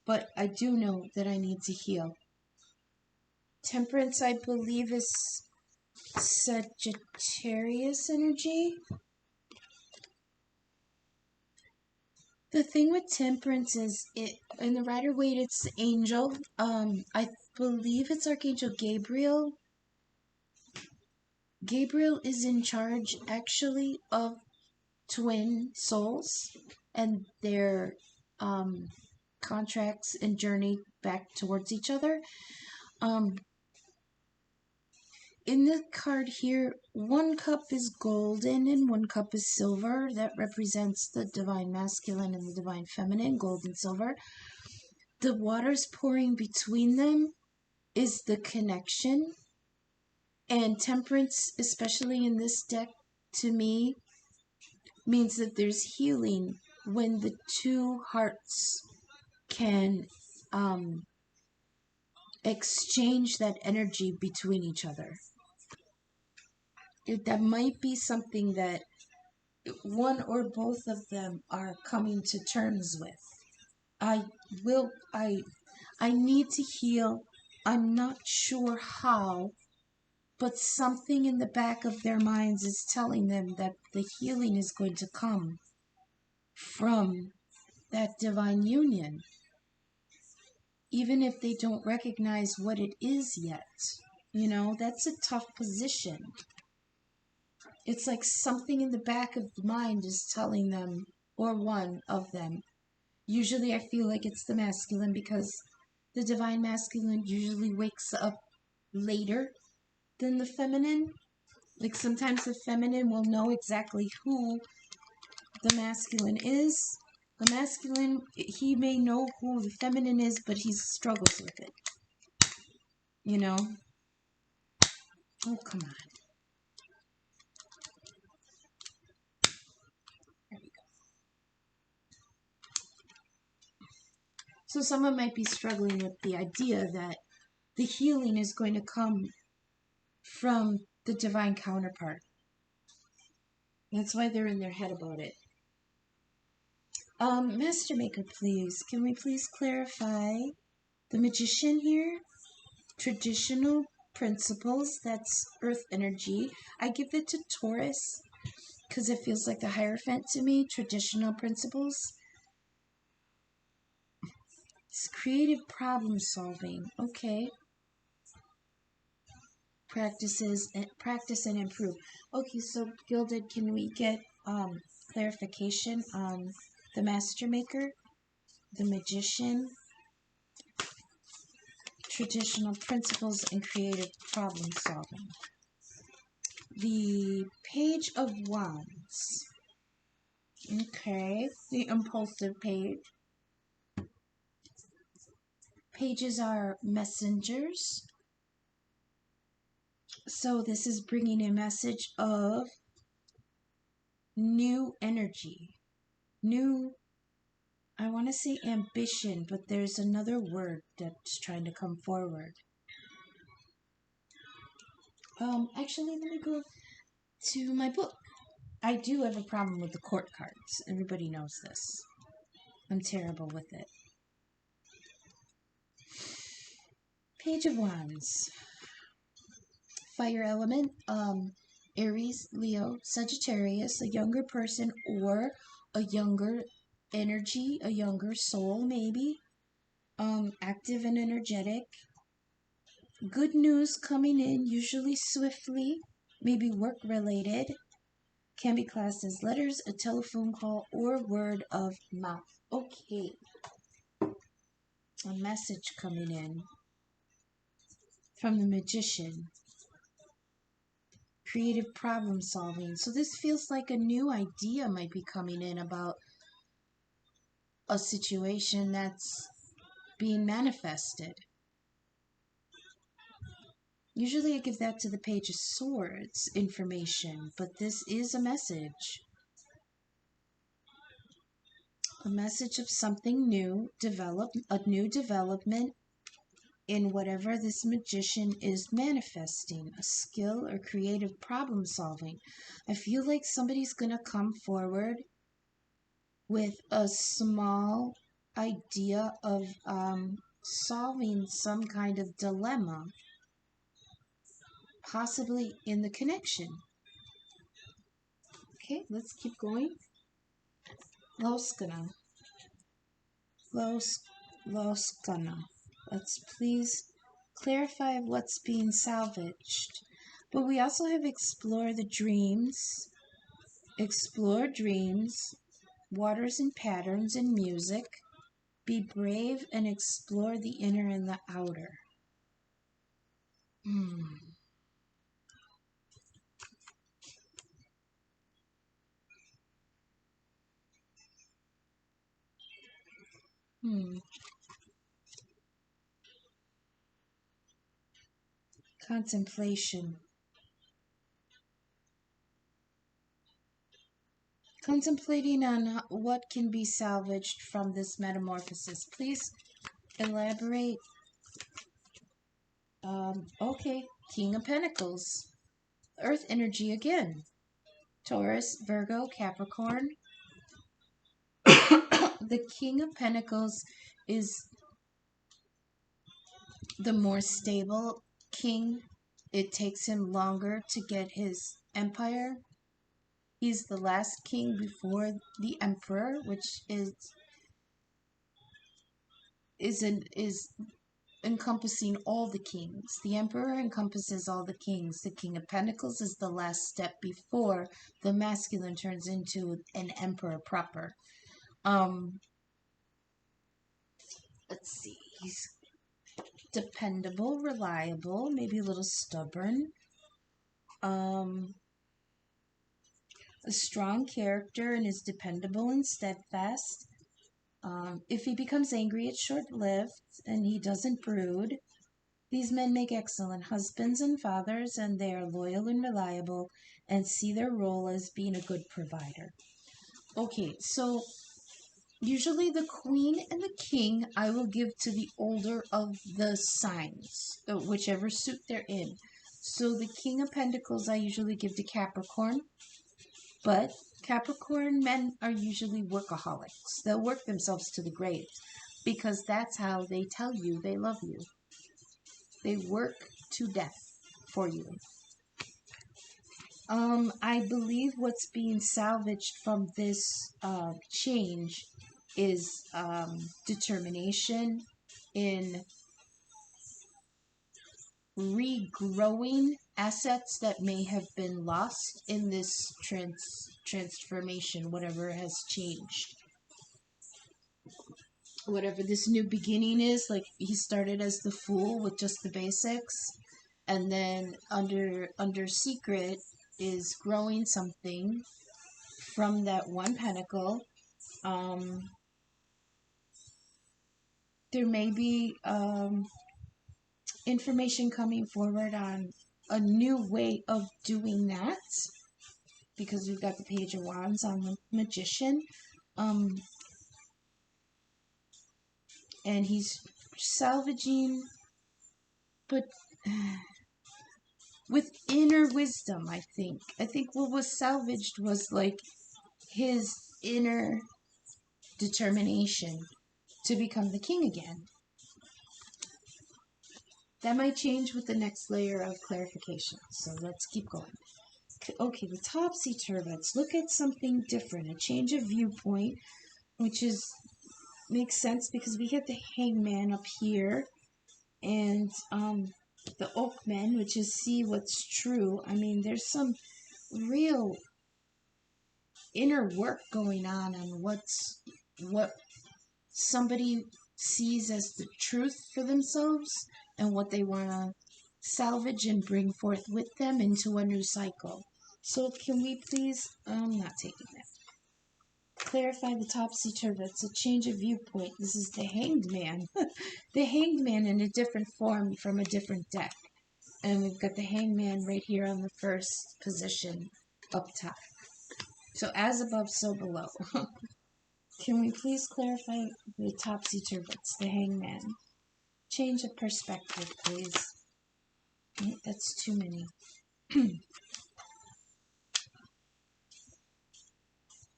But I do know that I need to heal. Temperance, I believe, is Sagittarius energy. The thing with Temperance is, in the Rider-Waite, it's the angel. I believe it's Archangel Gabriel. Gabriel is in charge, actually, of twin souls and their contracts and journey back towards each other. In the card here, one cup is golden and one cup is silver. That represents the divine masculine and the divine feminine, gold and silver. The waters pouring between them is the connection. And Temperance, especially in this deck, to me, means that there's healing when the two hearts can exchange that energy between each other. That might be something that one or both of them are coming to terms with. I need to heal. I'm not sure how, but something in the back of their minds is telling them that the healing is going to come from that divine union, even if they don't recognize what it is yet. You know, that's a tough position. It's like something in the back of the mind is telling them, or one of them. Usually I feel like it's the masculine, because the divine masculine usually wakes up later than the feminine. Like sometimes the feminine will know exactly who the masculine is. The masculine, he may know who the feminine is, but he struggles with it. You know? Oh, come on. There we go. So someone might be struggling with the idea that the healing is going to come from the divine counterpart. That's why they're in their head about it. Master Maker, please. Can we please clarify the Magician here? Traditional principles, that's earth energy. I give it to Taurus because it feels like the Hierophant to me. Traditional principles. It's creative problem solving. Okay. practice and improve. Okay, so Gilded, can we get clarification on the Master Maker, the Magician, traditional principles, and creative problem solving? The Page of Wands. Okay, the impulsive page. Pages are messengers. So this is bringing a message of new energy, new, I want to say ambition, but there's another word that's trying to come forward. Actually, let me go to my book. I do have a problem with the court cards. Everybody knows this. I'm terrible with it. Page of Wands. Fire element, Aries, Leo, Sagittarius, a younger person or a younger energy, a younger soul maybe, active and energetic. Good news coming in, usually swiftly, maybe work related, can be classed as letters, a telephone call, or word of mouth. Okay, a message coming in from the Magician. Creative problem solving. So this feels like a new idea might be coming in about a situation that's being manifested. Usually I give that to the Page of Swords information, but this is a message. A message of something new, a new development in whatever this magician is manifesting, a skill or creative problem solving. I feel like somebody's going to come forward with a small idea of solving some kind of dilemma, possibly in the connection. Okay, let's keep going. Loskana. Let's please clarify what's being salvaged. But we also have explore dreams, waters and patterns and music, be brave and explore the inner and the outer. Contemplation. Contemplating on what can be salvaged from this metamorphosis. Please elaborate. Okay, King of Pentacles. Earth energy again. Taurus, Virgo, Capricorn. The King of Pentacles is the more stable king. It takes him longer to get his empire. He's the last king before the emperor, which is encompassing all the kings. The emperor encompasses all the kings. The King of Pentacles is the last step before the masculine turns into an emperor proper. Let's see. He's dependable, reliable, maybe a little stubborn. A strong character and is dependable and steadfast. If he becomes angry, it's short-lived and he doesn't brood. These men make excellent husbands and fathers, and they are loyal and reliable and see their role as being a good provider. Okay, so usually the queen and the king I will give to the older of the signs, whichever suit they're in. So the King of Pentacles I usually give to Capricorn, but Capricorn men are usually workaholics. They'll work themselves to the grave because that's how they tell you they love you. They work to death for you. I believe what's being salvaged from this change is determination in regrowing assets that may have been lost in this transformation, whatever has changed. Whatever this new beginning is, like he started as the Fool with just the basics, and then under Secret is growing something from that one pentacle. There may be information coming forward on a new way of doing that, because we've got the Page of Wands on the Magician. And he's salvaging, but with inner wisdom, I think. I think what was salvaged was like his inner determination to become the king again. That might change with the next layer of clarification. So let's keep going. Okay, the topsy-turvets. Look at something different. A change of viewpoint, which makes sense because we get the Hangman up here, and the Oakman, which is see what's true. I mean, there's some real inner work going on what somebody sees as the truth for themselves and what they want to salvage and bring forth with them into a new cycle. So can we please, I'm not taking that. Clarify the topsy-turvets, a change of viewpoint. This is the Hanged Man. The Hanged Man in a different form from a different deck. And we've got the Hanged Man right here on the first position up top. So as above, so below. Can we please clarify the topsy-turvets, the Hanged Man? Change of perspective, please. That's too many.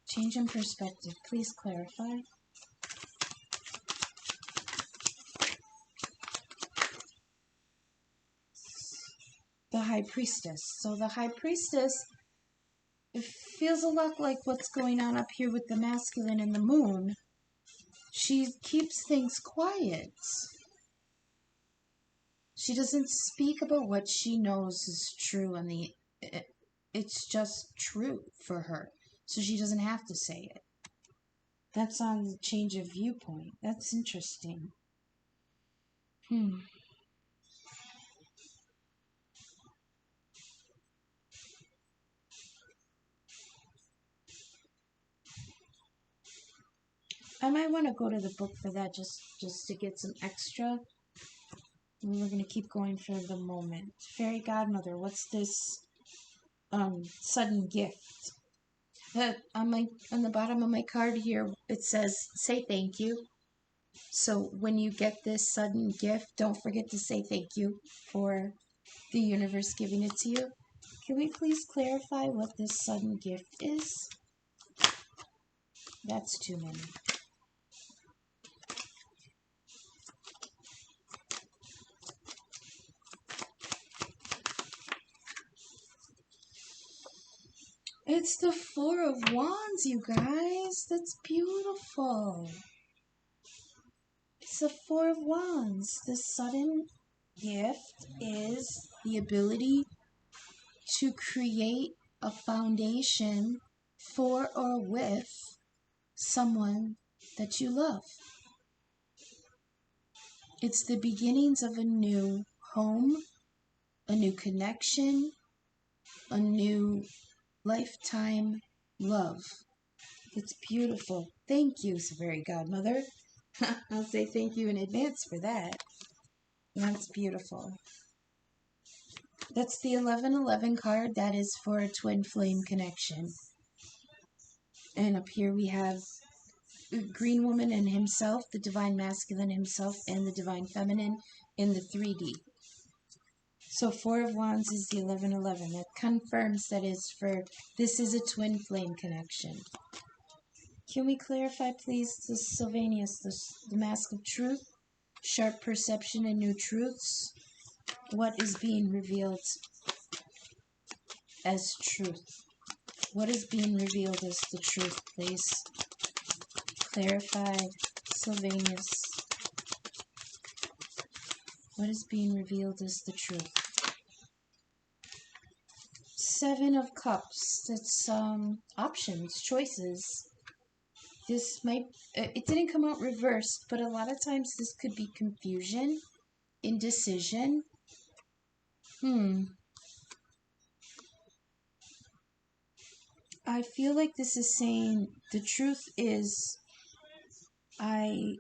Change in perspective. Please clarify. The High Priestess. So the High Priestess, it feels a lot like what's going on up here with the masculine and the moon. She keeps things quiet. She doesn't speak about what she knows is true, and it's just true for her. So she doesn't have to say it. That's on the change of viewpoint. That's interesting. I might want to go to the book for that just to get some extra. And we're going to keep going for the moment. Fairy Godmother, what's this sudden gift? On the bottom of my card here, it says, say thank you. So when you get this sudden gift, don't forget to say thank you for the universe giving it to you. Can we please clarify what this sudden gift is? That's too many. It's the Four of Wands, you guys. That's beautiful. It's the Four of Wands. The sudden gift is the ability to create a foundation for or with someone that you love. It's the beginnings of a new home, a new connection, a new lifetime love. It's beautiful. Thank you, Fairy Godmother. I'll say thank you in advance for that. That's beautiful. That's the 1111 card. That is for a twin flame connection. And up here we have the Green Woman and himself, the Divine Masculine himself, and the Divine Feminine in the 3D. So Four of Wands is the 1111. That confirms that this is a twin flame connection. Can we clarify, please, the Sylvanus, the Mask of Truth, sharp perception and new truths? What is being revealed as truth? What is being revealed as the truth, please? Clarify, Sylvanus. What is being revealed as the truth? Seven of Cups. That's options, choices. This might, it didn't come out reversed, but a lot of times this could be confusion, indecision. I feel like this is saying the truth is I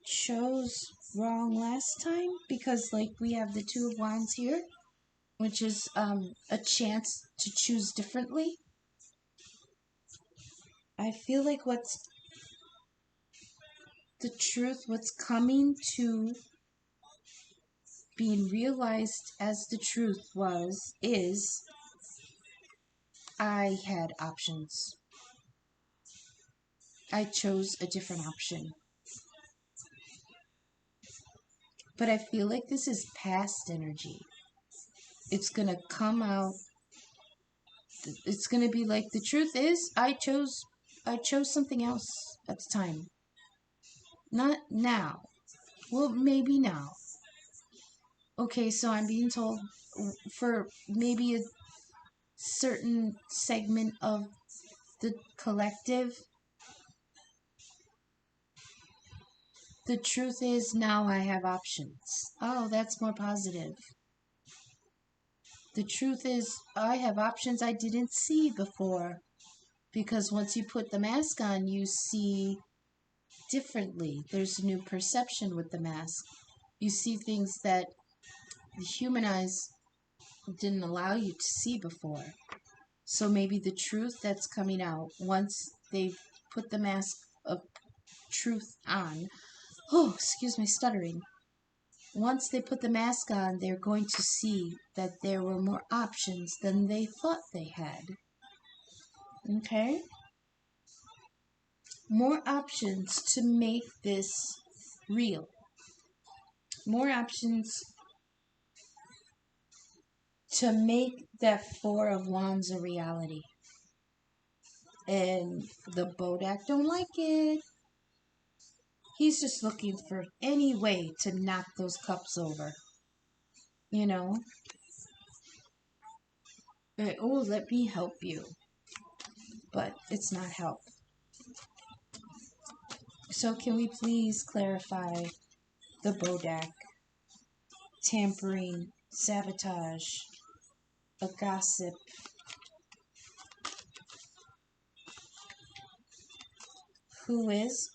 chose wrong last time, because like we have the Two of Wands here, which is a chance to choose differently. I feel like what's the truth, what's coming to being realized as the truth is I had options. I chose a different option. But I feel like this is past energy. It's going to come out. It's going to be like, the truth is I chose something else at the time. Not now. Well, maybe now. Okay, so I'm being told for maybe a certain segment of the collective, the truth is now I have options. Oh, that's more positive. The truth is I have options I didn't see before. Because once you put the mask on, you see differently. There's a new perception with the mask. You see things that the human eyes didn't allow you to see before. So maybe the truth that's coming out once they've put the mask of truth on. Oh, excuse me, stuttering. Once they put the mask on, they're going to see that there were more options than they thought they had. Okay? More options to make this real. More options to make that Four of Wands a reality. And the Bodak don't like it. He's just looking for any way to knock those cups over. You know? Oh, let me help you. But it's not help. So can we please clarify the Bodak, tampering, sabotage, a gossip, who is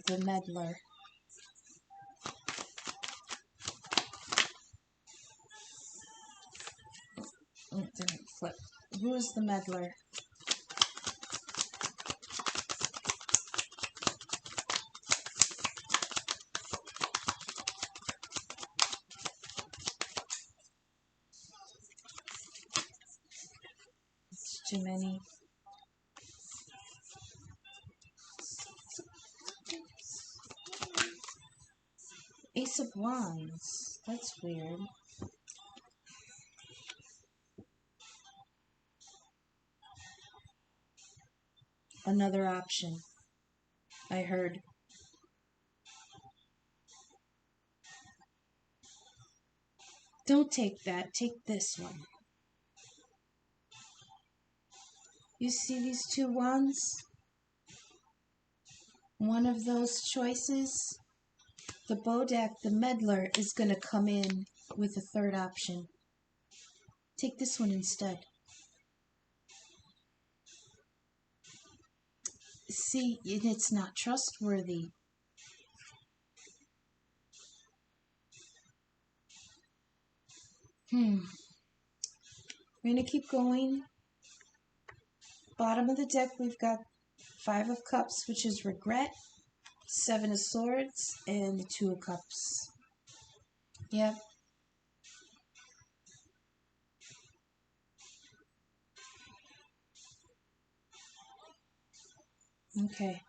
the meddler? It didn't flip. Who is the meddler? It's too many. Ace of Wands. That's weird. Another option. I heard. Don't take that. Take this one. You see these two wands? One of those choices, the Bodak, the meddler, is going to come in with a third option. Take this one instead. See, it's not trustworthy. We're going to keep going. Bottom of the deck, we've got Five of Cups, which is regret, Seven of Swords, and the Two of Cups. Yep. Okay.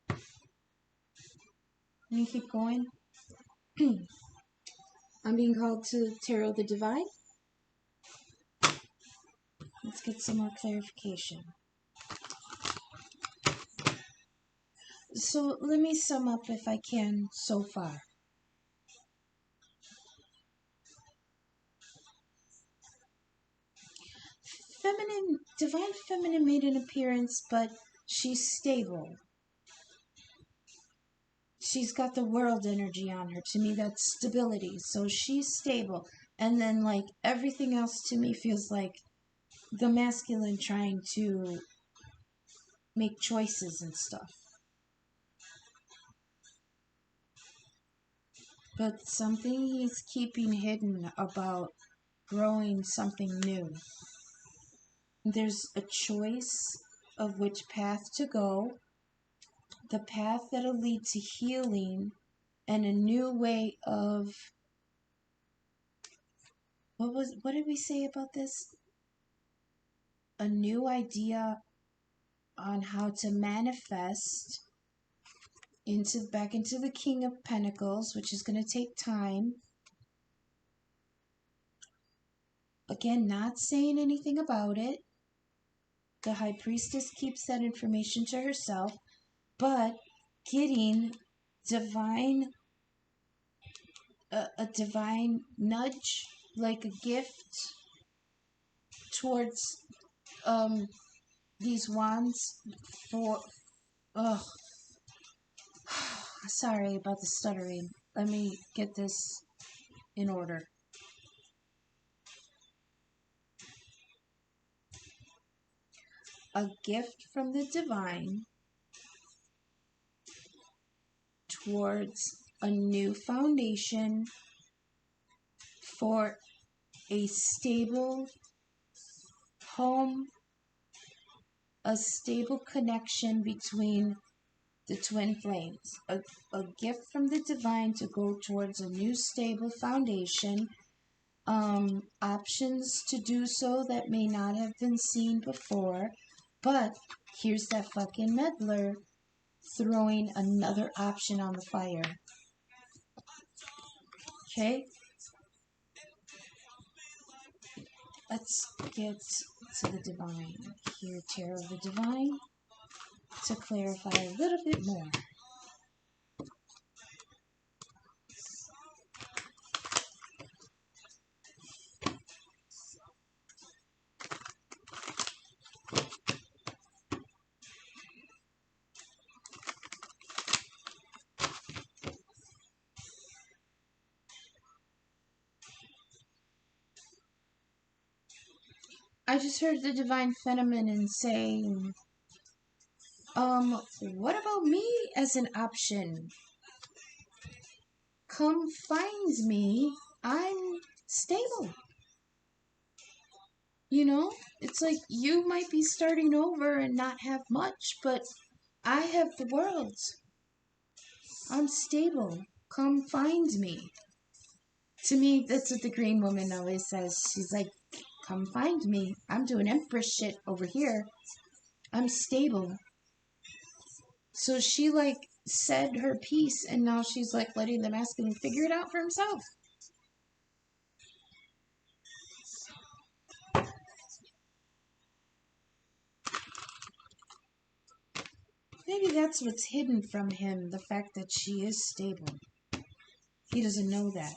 Let me keep going. I'm being called to Tarot the Divine. Let's get some more clarification. So let me sum up if I can so far. Divine Feminine made an appearance, but she's stable. She's got the world energy on her. To me, that's stability. So she's stable. And then, like, everything else to me feels like the masculine trying to make choices and stuff. But something he's keeping hidden about growing something new. There's a choice of which path to go. The path that'll lead to healing and a new way of... What did we say about this? A new idea on how to manifest back into the King of Pentacles, which is going to take time. Again, not saying anything about it. The High Priestess keeps that information to herself, but getting a divine nudge, like a gift towards these wands for... Sorry about the stuttering. Let me get this in order. A gift from the divine towards a new foundation for a stable home, a stable connection between the twin flames. A gift from the divine to go towards a new stable foundation. Options to do so that may not have been seen before. But here's that fucking meddler throwing another option on the fire. Okay? Let's get to the divine. Here, Tarot of the Divine, to clarify a little bit more. I just heard the Divine Feminine saying, what about me as an option? Come find me. I'm stable. You know, it's like you might be starting over and not have much, but I have the world. I'm stable. Come find me. To me, that's what the green woman always says. She's like, come find me. I'm doing Empress shit over here. I'm stable. So she, like, said her piece, and now she's, like, letting the masculine figure it out for himself. Maybe that's what's hidden from him, the fact that she is stable. He doesn't know that.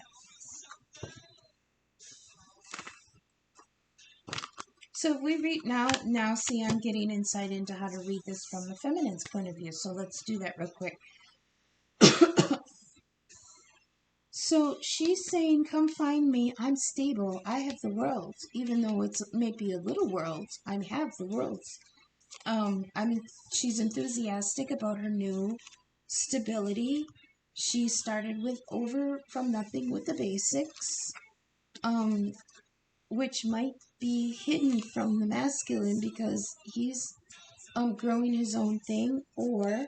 So if we read now see, I'm getting insight into how to read this from the feminine's point of view. So let's do that real quick. So she's saying, come find me. I'm stable. I have the world. Even though it's maybe a little world, I have the world. She's enthusiastic about her new stability. She started with over from nothing with the basics, which might be hidden from the masculine because he's growing his own thing, or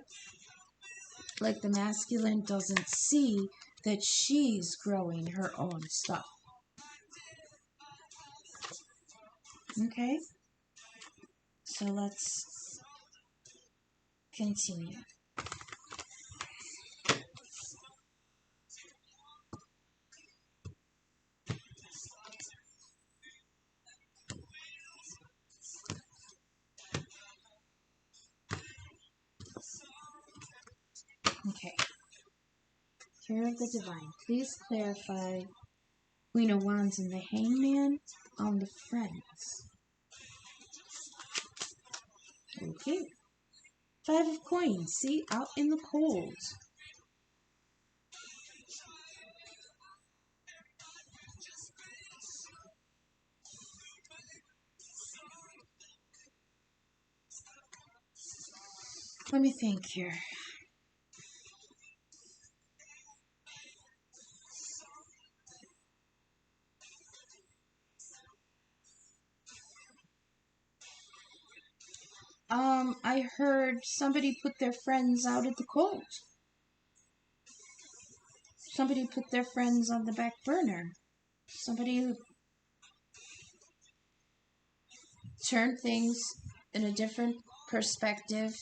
like the masculine doesn't see that she's growing her own stuff. Okay? So let's continue. Okay. Care of the Divine. Please clarify Queen of Wands and the Hangman on the friends. Okay. 5 of coins. See? Out in the cold. Let me think here. I heard somebody put their friends out at the cold. Somebody put their friends on the back burner. Somebody who turned things in a different perspective.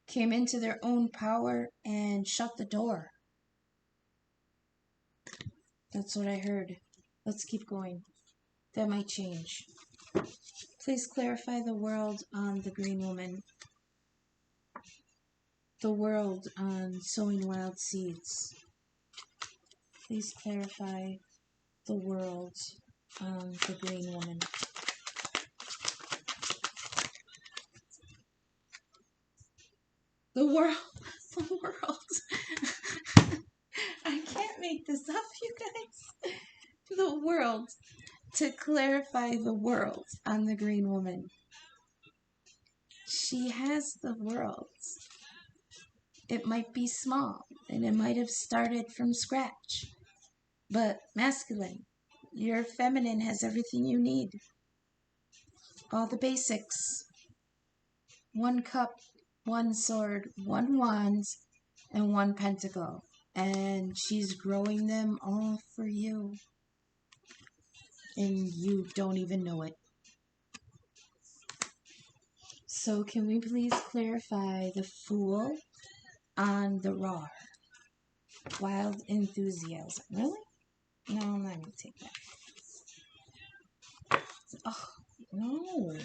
Came into their own power and shut the door. That's what I heard. Let's keep going. That might change. Please clarify the world on the green woman. The world on sowing wild seeds. Please clarify the world on the green woman. The world. The world. I can't make this up, you guys. The world. To clarify the world on the green woman. She has the world. It might be small, and it might have started from scratch. But masculine, your feminine has everything you need. All the basics. 1 cup, 1 sword, 1 wand, and 1 pentacle. And she's growing them all for you. And you don't even know it. So can we please clarify the Fool on the Raw? Wild enthusiasm. Really? No, I'm not going to take that. Oh, no.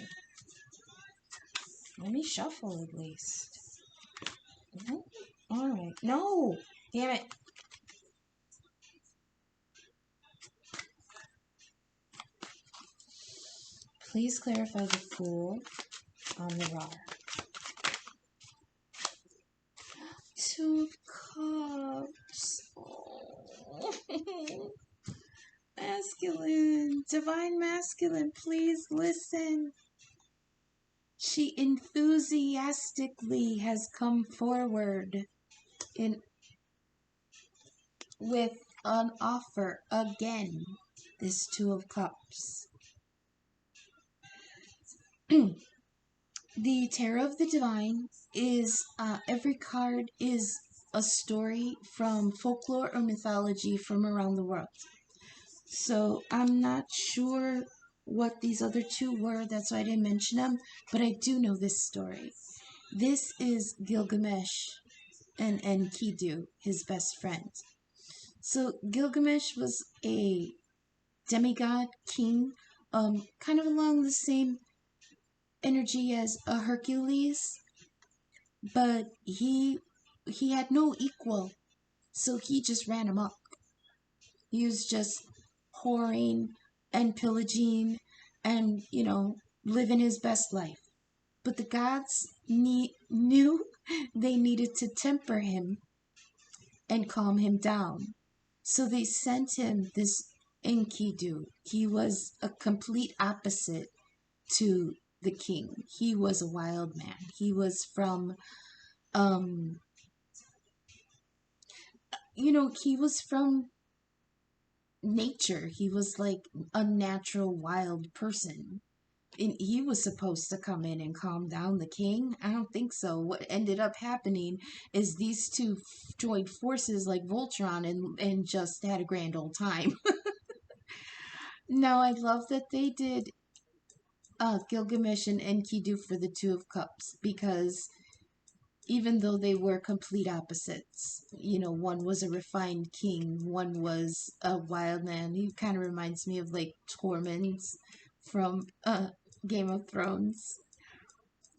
Let me shuffle at least. Alright. No! Damn it. Please clarify the Fool on the Raw. 2 of Cups. Oh. Masculine. Divine masculine, please listen. She enthusiastically has come forward with an offer again. This 2 of Cups. The Tarot of the Divine is, every card is a story from folklore or mythology from around the world. So I'm not sure what these other 2 were, that's why I didn't mention them, but I do know this story. This is Gilgamesh and Enkidu, his best friend. So Gilgamesh was a demigod king, kind of along the same energy as a Hercules, but he had no equal, so he just ran amok. He was just whoring and pillaging and, living his best life. But the gods knew they needed to temper him and calm him down. So they sent him this Enkidu. He was a complete opposite to the king. He was a wild man. He was from, he was from nature. He was like a natural wild person. And he was supposed to come in and calm down the king? I don't think so. What ended up happening is these 2 joined forces like Voltron and just had a grand old time. Now, I love that they did Gilgamesh and Enkidu for the 2 of Cups, because even though they were complete opposites, one was a refined king, one was a wild man. He kind of reminds me of like Tormund from Game of Thrones.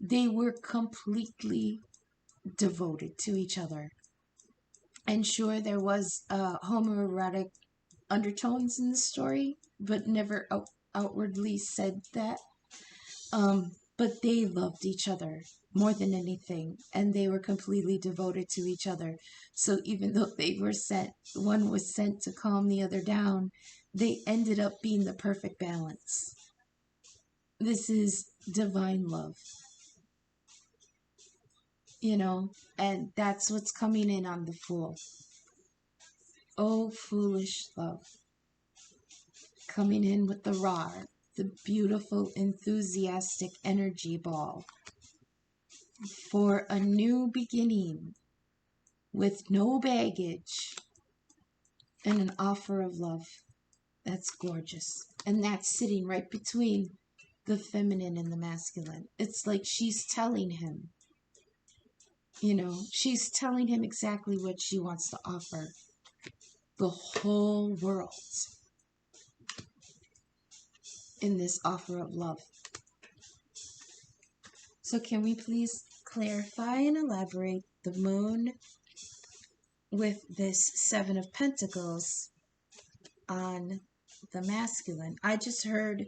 They were completely devoted to each other. And sure, there was homoerotic undertones in the story, but never outwardly said that. But they loved each other more than anything, and they were completely devoted to each other. So even though they were sent, one was sent to calm the other down, they ended up being the perfect balance. This is divine love, you know, and that's what's coming in on the Fool. Oh, foolish love. Coming in with the roar, the beautiful, enthusiastic energy ball for a new beginning with no baggage and an offer of love. That's gorgeous. And that's sitting right between the feminine and the masculine. It's like she's telling him, you know, she's telling him exactly what she wants to offer the whole world in this offer of love. So can we please clarify and elaborate the moon with this Seven of Pentacles on the masculine? I just heard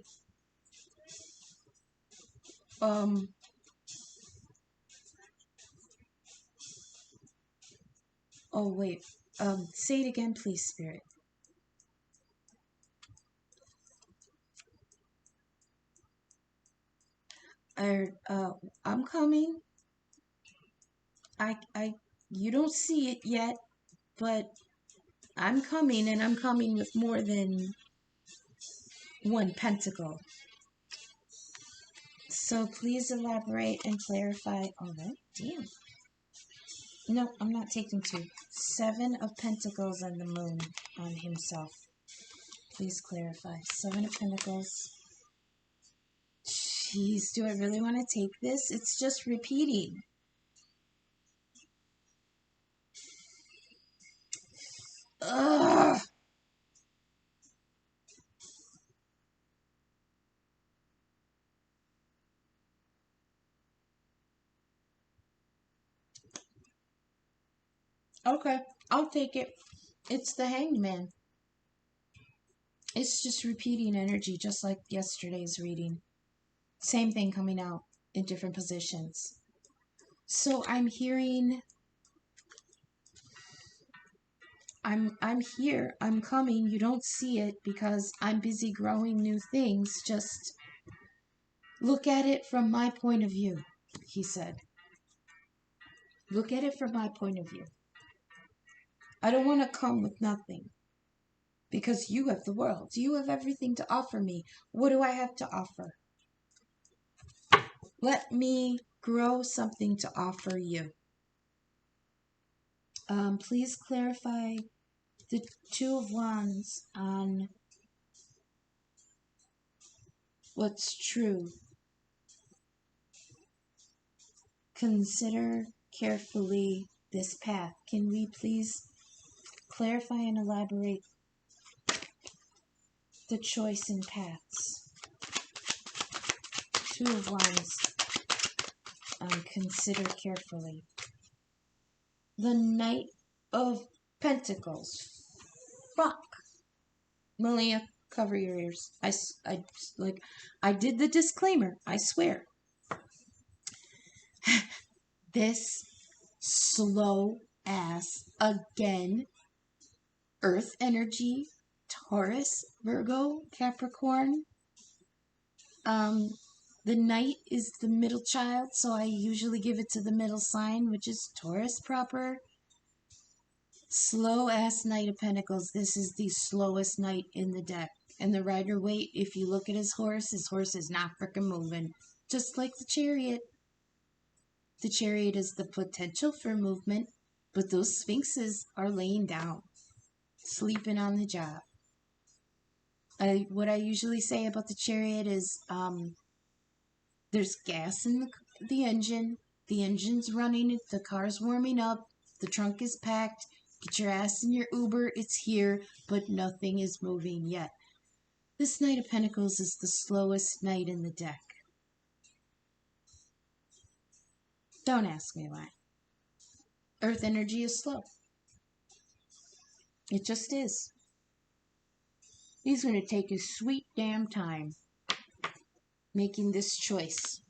oh wait, say it again, please, Spirit. I'm coming. You don't see it yet, but I'm coming, and I'm coming with more than one pentacle. So please elaborate and clarify. Oh, that damn. No, I'm not taking two. Seven of Pentacles and the moon on himself. Please clarify. Seven of Pentacles. Jeez, do I really want to take this? It's just repeating. Ugh. Okay, I'll take it. It's the Hanged Man. It's just repeating energy, just like yesterday's reading. Same thing coming out in different positions. So I'm hearing, I'm here, I'm coming. You don't see it because I'm busy growing new things. Just look at it from my point of view, he said. Look at it from my point of view. I don't want to come with nothing because you have the world. You have everything to offer me. What do I have to offer? Let me grow something to offer you. Please clarify the Two of Wands on what's true. Consider carefully this path. Can we please clarify and elaborate the choice in paths? Two of Wands. Consider carefully. The Knight of Pentacles. Fuck. Malia, cover your ears. I did the disclaimer. I swear. This slow ass again. Earth energy. Taurus, Virgo, Capricorn. The Knight is the middle child, so I usually give it to the middle sign, which is Taurus proper. Slow ass Knight of Pentacles. This is the slowest knight in the deck. And the Rider Waite, if you look at his horse is not freaking moving. Just like the Chariot. The Chariot is the potential for movement, but those Sphinxes are laying down, sleeping on the job. What I usually say about the Chariot is, there's gas in the engine. The engine's running. The car's warming up. The trunk is packed. Get your ass in your Uber. It's here, but nothing is moving yet. This Knight of Pentacles is the slowest knight in the deck. Don't ask me why. Earth energy is slow. It just is. He's going to take his sweet damn time making this choice.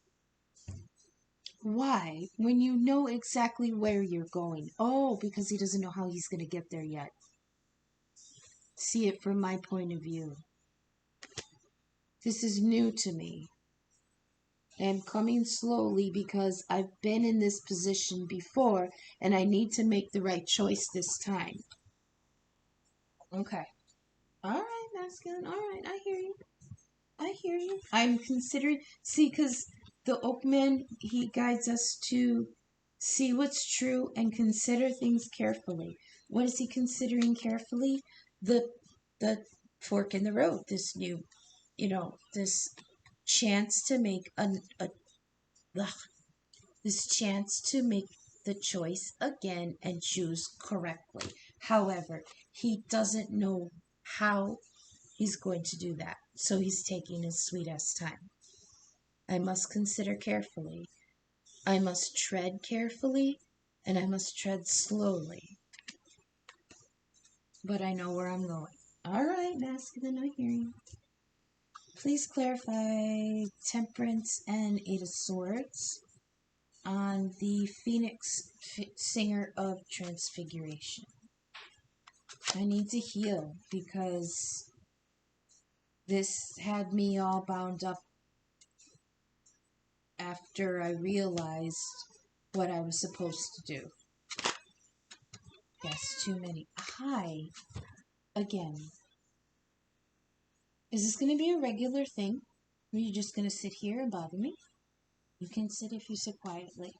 Why? When you know exactly where you're going. Oh, because he doesn't know how he's going to get there yet. See it from my point of view. This is new to me. I'm coming slowly because I've been in this position before and I need to make the right choice this time. Okay. All right, masculine. All right, I hear you. I hear you. I'm considering, see, because the Oakman, he guides us to see what's true and consider things carefully. What is he considering carefully? The fork in the road, this new, this chance to make this chance to make the choice again and choose correctly. However, he doesn't know how he's going to do that. So he's taking his sweet ass time. I must consider carefully. I must tread carefully, and I must tread slowly. But I know where I'm going. All right, masculine, I hear you. Please clarify Temperance and Eight of Swords on the Phoenix Singer of Transfiguration. I need to heal because this had me all bound up after I realized what I was supposed to do. Yes, too many. Hi. Again. Is this going to be a regular thing? Or are you just going to sit here and bother me? You can sit if you sit quietly.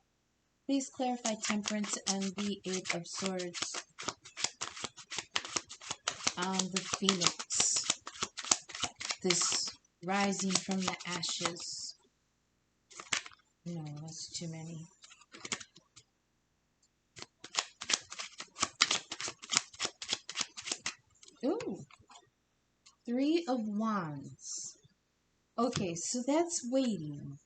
Please clarify Temperance and the Eight of Swords on the Phoenix. This rising from the ashes. No, that's too many. Ooh. Three of Wands. Okay, so that's waiting.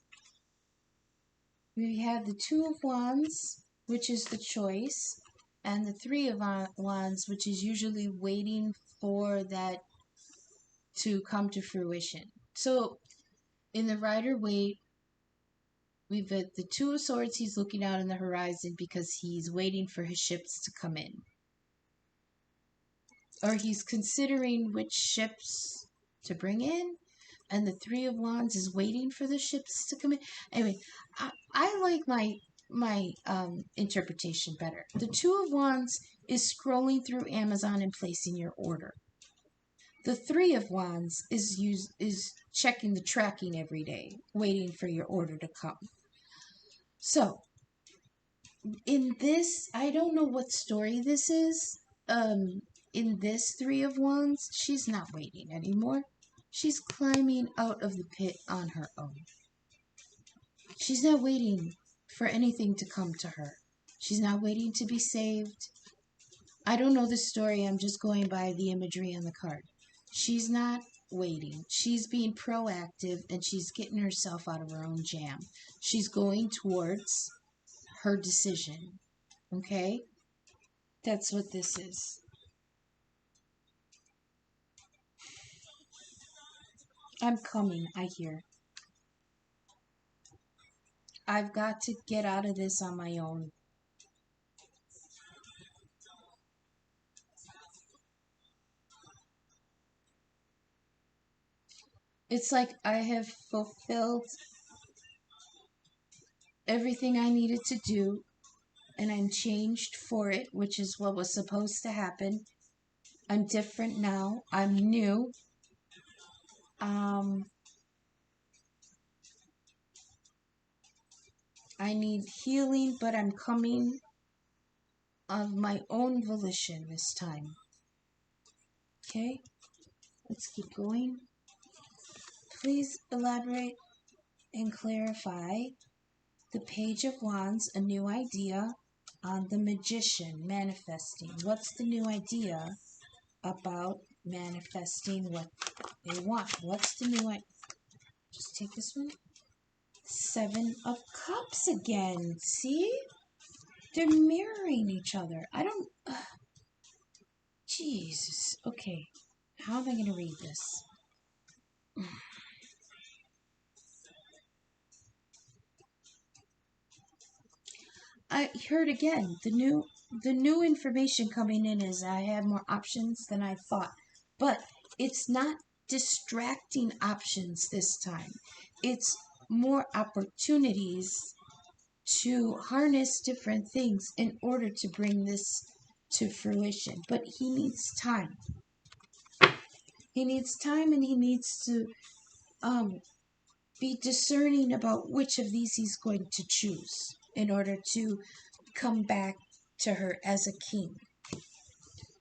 We have the Two of Wands, which is the choice, and the Three of Wands, which is usually waiting for that to come to fruition. So, in the Rider-Waite, we've got the Two of Swords, he's looking out on the horizon because he's waiting for his ships to come in. Or he's considering which ships to bring in. And the Three of Wands is waiting for the ships to come in. Anyway, I like my interpretation better. The Two of Wands is scrolling through Amazon and placing your order. The Three of Wands is checking the tracking every day, waiting for your order to come. So, in this, I don't know what story this is. In this Three of Wands, she's not waiting anymore. She's climbing out of the pit on her own. She's not waiting for anything to come to her. She's not waiting to be saved. I don't know the story. I'm just going by the imagery on the card. She's not waiting. She's being proactive and she's getting herself out of her own jam. She's going towards her decision. Okay? That's what this is. I'm coming, I hear. I've got to get out of this on my own. It's like I have fulfilled everything I needed to do, and I'm changed for it, which is what was supposed to happen. I'm different now. I'm new. I need healing, but I'm coming of my own volition this time. Okay? Let's keep going. Please elaborate and clarify the Page of Wands, a new idea on the Magician, manifesting. What's the new idea about manifesting what they want? What's the new idea? Just take this one. Seven of Cups again. See? They're mirroring each other. I don't... Jesus. Okay. How am I going to read this? I heard again, the new information coming in is I have more options than I thought. But it's not distracting options this time. It's more opportunities to harness different things in order to bring this to fruition. But he needs time. He needs time, and he needs to be discerning about which of these he's going to choose in order to come back to her as a king.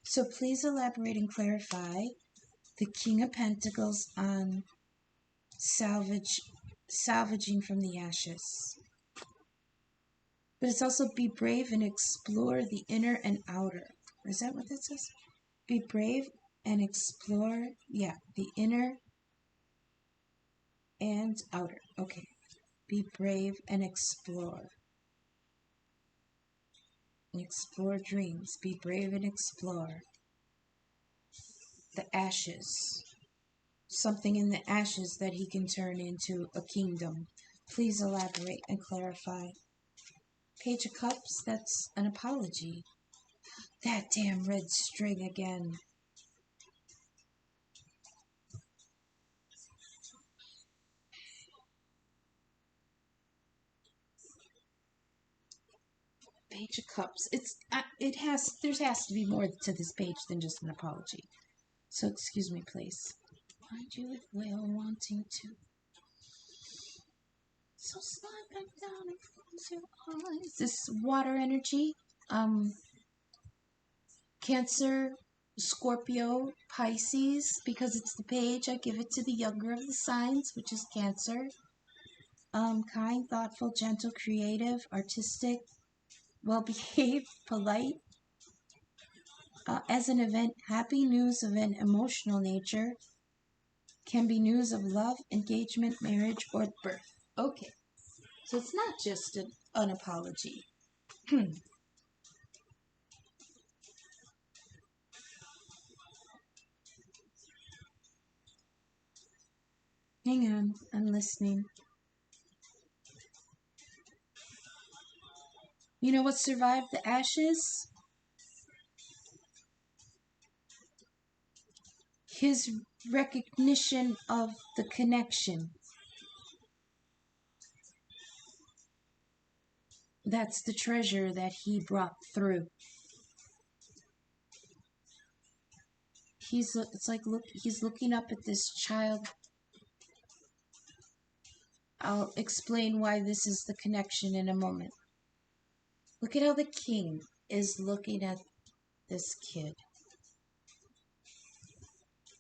So please elaborate and clarify the King of Pentacles on salvaging from the ashes. But it's also be brave and explore the inner and outer. Is that what that says? Be brave and explore, yeah, the inner and outer. Okay. Be brave and explore. Explore dreams. Be brave and explore. The ashes. Something in the ashes that he can turn into a kingdom. Please elaborate and clarify. Page of Cups, that's an apology. That damn red string again. Page of Cups. There has to be more to this page than just an apology. So excuse me, please. Find you with whale wanting to. So slide back down and close your eyes. This water energy. Cancer, Scorpio, Pisces. Because it's the page, I give it to the younger of the signs, which is Cancer. Kind, thoughtful, gentle, creative, artistic, well-behaved, polite. As an event, happy news of an emotional nature can be news of love, engagement, marriage, or birth. Okay, so it's not just an apology. Hang on, I'm listening. You know what survived the ashes? His recognition of the connection. That's the treasure that he brought through. He's looking up at this child. I'll explain why this is the connection in a moment. Look at how the king is looking at this kid.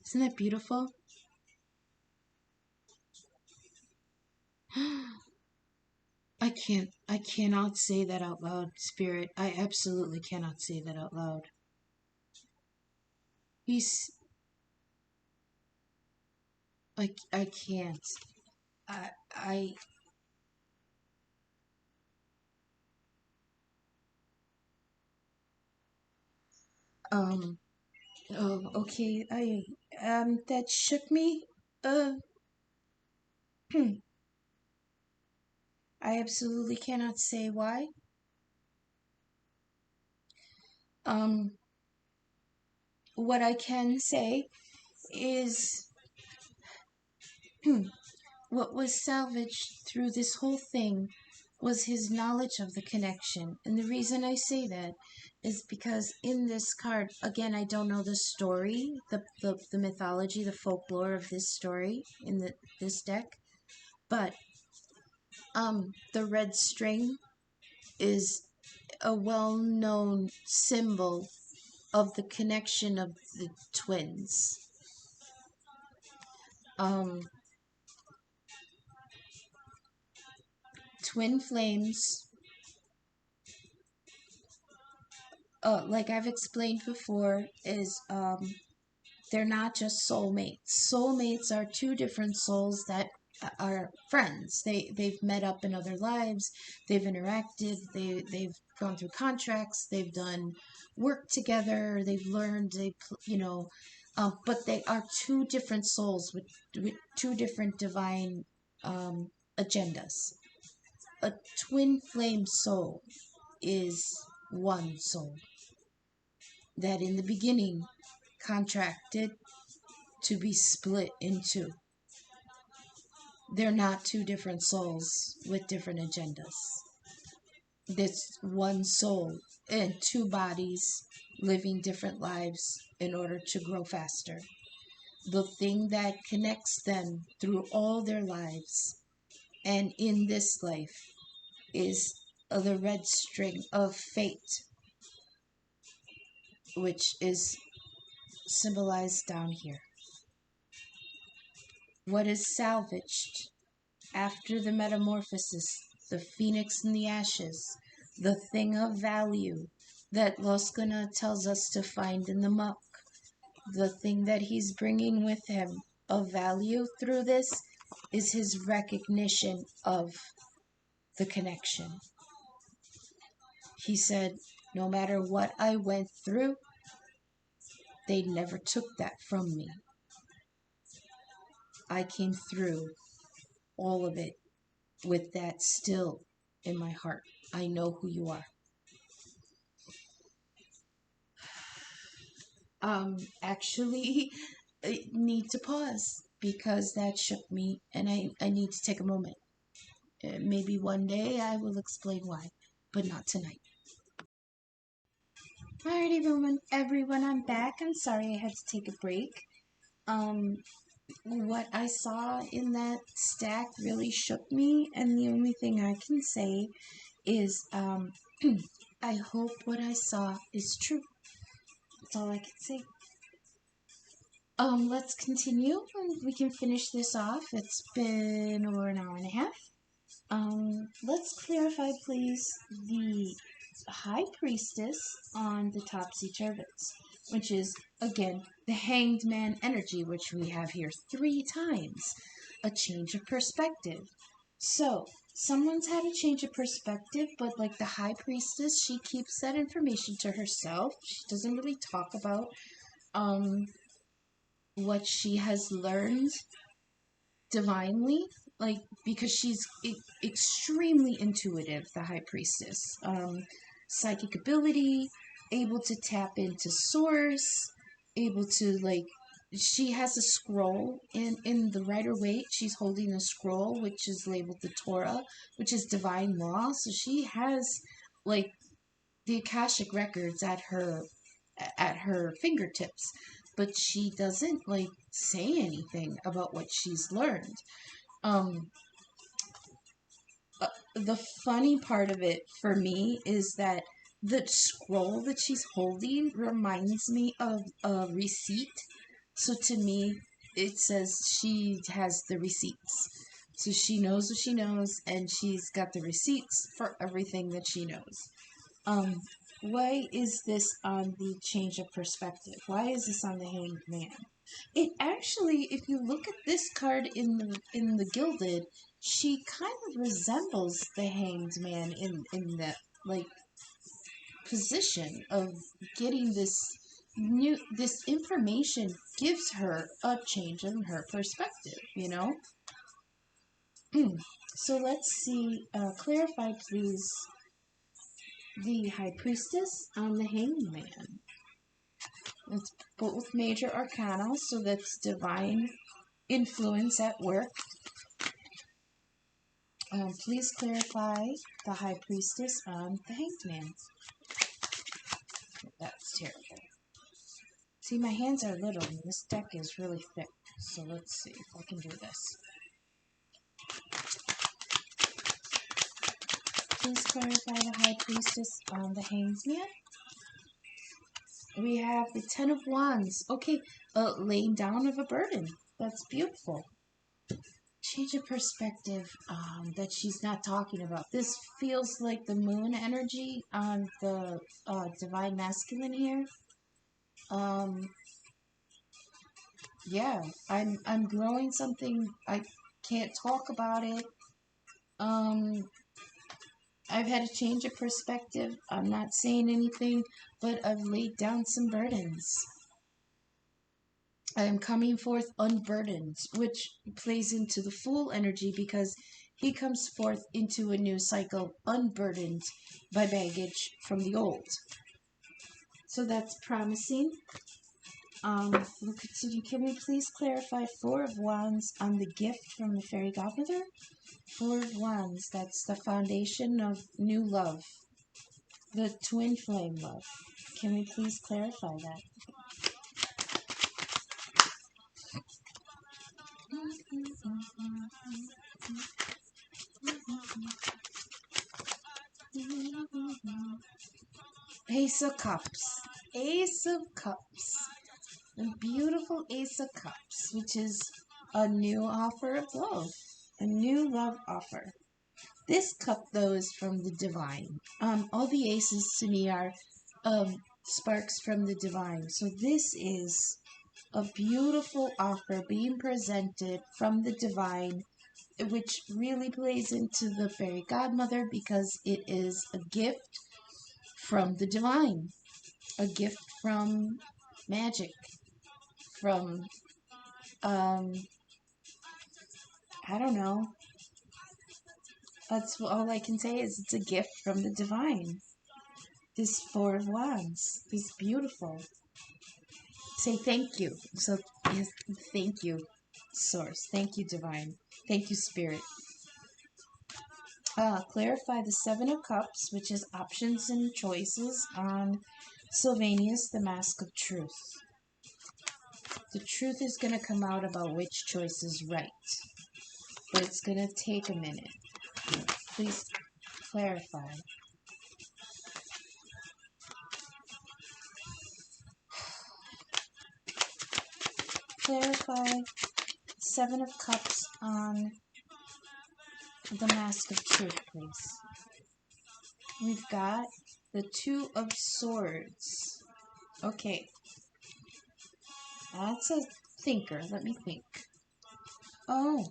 Isn't that beautiful? I cannot say that out loud, Spirit. I absolutely cannot say that out loud. I can't. Oh, okay, that shook me. I absolutely cannot say why. What I can say is what was salvaged through this whole thing was his knowledge of the connection. And the reason I say that is because in this card, again, I don't know the story, the mythology, the folklore of this story in this deck, but the red string is a well-known symbol of the connection of the twins. Twin flames, like I've explained before, is they're not just soulmates. Soulmates are two different souls that are friends. They've met up in other lives. They've interacted. They've gone through contracts. They've done work together. They've learned. But they are two different souls with two different divine agendas. A twin flame soul is one soul that in the beginning contracted to be split in two. They're not two different souls with different agendas. It's one soul and two bodies living different lives in order to grow faster. The thing that connects them through all their lives and in this life is the red string of fate, which is symbolized down here. What is salvaged after the metamorphosis, the phoenix in the ashes, the thing of value that Loskana tells us to find in the muck, the thing that he's bringing with him of value through this is his recognition of the connection. He said, no matter what I went through, they never took that from me. I came through all of it with that still in my heart. I know who you are. Actually, I need to pause because that shook me and I need to take a moment. Maybe one day I will explain why, but not tonight. Alrighty, everyone, I'm back. I'm sorry I had to take a break. What I saw in that stack really shook me, and the only thing I can say is, I hope what I saw is true. That's all I can say. Let's continue, and we can finish this off. It's been over an hour and a half. Let's clarify, please, the High Priestess on the Topsy-Turvets, which is, again, the Hanged Man energy, which we have here 3 times. A change of perspective. So, someone's had a change of perspective, but like the High Priestess, she keeps that information to herself. She doesn't really talk about what she has learned divinely, like, because she's extremely intuitive, the High Priestess. Psychic ability, able to tap into source, able to, like, she has a scroll in the Rider-Waite. She's holding a scroll which is labeled the Torah, which is divine law. So she has, like, the Akashic records at her fingertips, but she doesn't, like, say anything about what she's learned. The funny part of it for me is that the scroll that she's holding reminds me of a receipt. So to me, it says she has the receipts. So she knows what she knows, and she's got the receipts for everything that she knows. Why is this on the change of perspective? Why is this on the Hanged Man? It actually, if you look at this card in the Gilded, she kind of resembles the Hanged Man in that, like, position of getting this information gives her a change in her perspective, you know? So let's see, clarify please the High Priestess on the Hanged Man. It's both major arcana, so that's divine influence at work. Please clarify the High Priestess on the Hanged Man. That's terrible. See, my hands are little and this deck is really thick. So let's see if I can do this. Please clarify the High Priestess on the Hanged Man. We have the Ten of Wands. Okay, laying down of a burden. That's beautiful. Change of perspective that she's not talking about. This feels like the moon energy on the divine masculine here. Yeah, I'm growing something. I can't talk about it. I've had a change of perspective. I'm not saying anything, but I've laid down some burdens. I am coming forth unburdened, which plays into the Fool energy because he comes forth into a new cycle unburdened by baggage from the old. So that's promising. We'll continue. Can we please clarify Four of Wands on the gift from the Fairy Godmother? Four of Wands, that's the foundation of new love. The twin flame love. Can we please clarify that? Ace of Cups. Ace of Cups. A beautiful Ace of Cups, which is a new offer of love. A new love offer. This cup, though, is from the divine. All the aces to me are sparks from the divine. So this is a beautiful offer being presented from the divine, which really plays into the Fairy Godmother because it is a gift from the divine. A gift from magic. From, I don't know. That's all I can say is it's a gift from the divine. This Four of Wands is beautiful. Say thank you. So, yes, thank you, Source. Thank you, Divine. Thank you, Spirit. Clarify the Seven of Cups, which is options and choices on Sylvanus, the Mask of Truth. The truth is going to come out about which choice is right, but it's going to take a minute. Please clarify. Clarify Seven of Cups on the Mask of Truth, please. We've got the Two of Swords. Okay. That's a thinker. Let me think. Oh.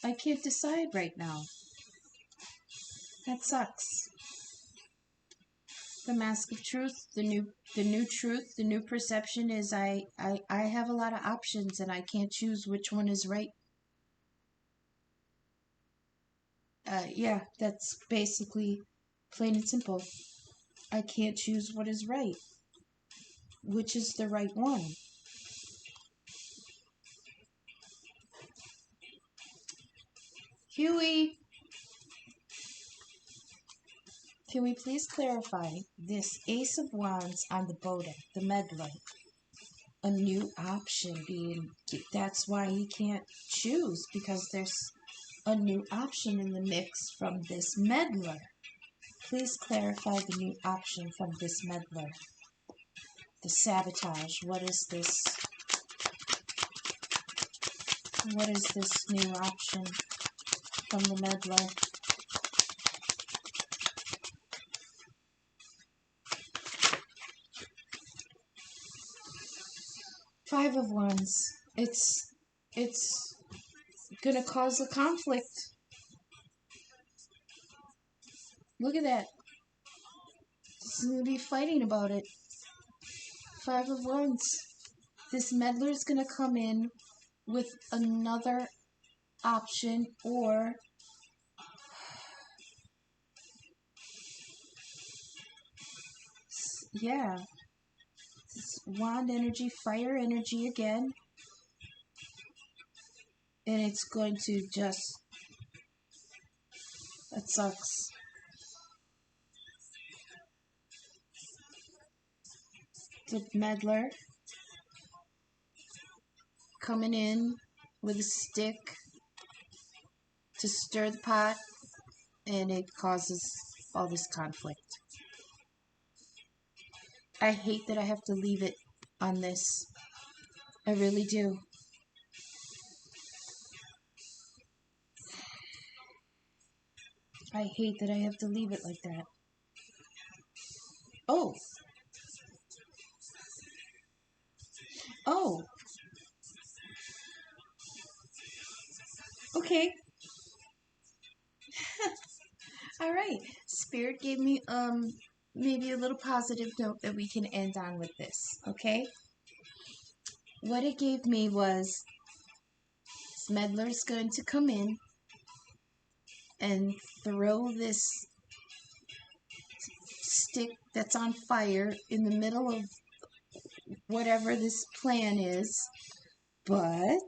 I can't decide right now. That sucks. The Mask of Truth, the new truth, the new perception is I have a lot of options and I can't choose which one is right. Yeah, that's basically plain and simple. I can't choose what is right. Which is the right one? Huey! Can we please clarify this Ace of Wands on the Bode, the Meddler? A new option being, that's why he can't choose, because there's a new option in the mix from this Meddler. Please clarify the new option from this Meddler. The Sabotage. What is this? What is this new option from the Meddler? Five of Wands. It's gonna cause a conflict. Look at that. He's gonna be fighting about it. Five of Wands. This Meddler's gonna come in with another option, or yeah, wand energy, fire energy again, and it's going to just, that sucks. The Meddler coming in with a stick to stir the pot, and it causes all this conflict. I hate that I have to leave it on this. I really do. I hate that I have to leave it like that. Oh. Oh, okay. All right. Spirit gave me maybe a little positive note that we can end on with this, okay? What it gave me was Meddler's going to come in and throw this stick that's on fire in the middle of whatever this plan is, but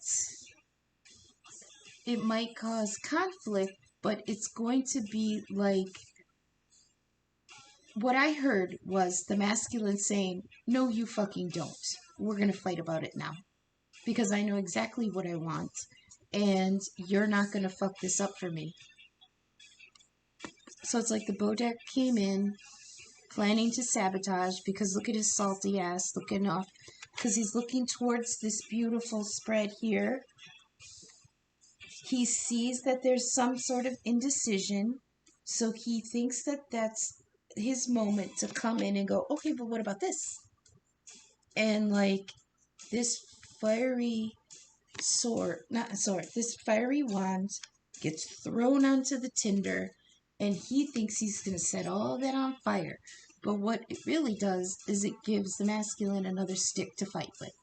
it might cause conflict, but it's going to be like what I heard was the masculine saying, "No, you fucking don't. We're going to fight about it now because I know exactly what I want and you're not going to fuck this up for me." So it's like the Bodek came in planning to sabotage because look at his salty ass looking off because he's looking towards this beautiful spread here. He sees that there's some sort of indecision, so he thinks that that's his moment to come in and go, okay, but what about this? And like this fiery this fiery wand gets thrown onto the tinder and he thinks he's going to set all that on fire. But what it really does is it gives the masculine another stick to fight with.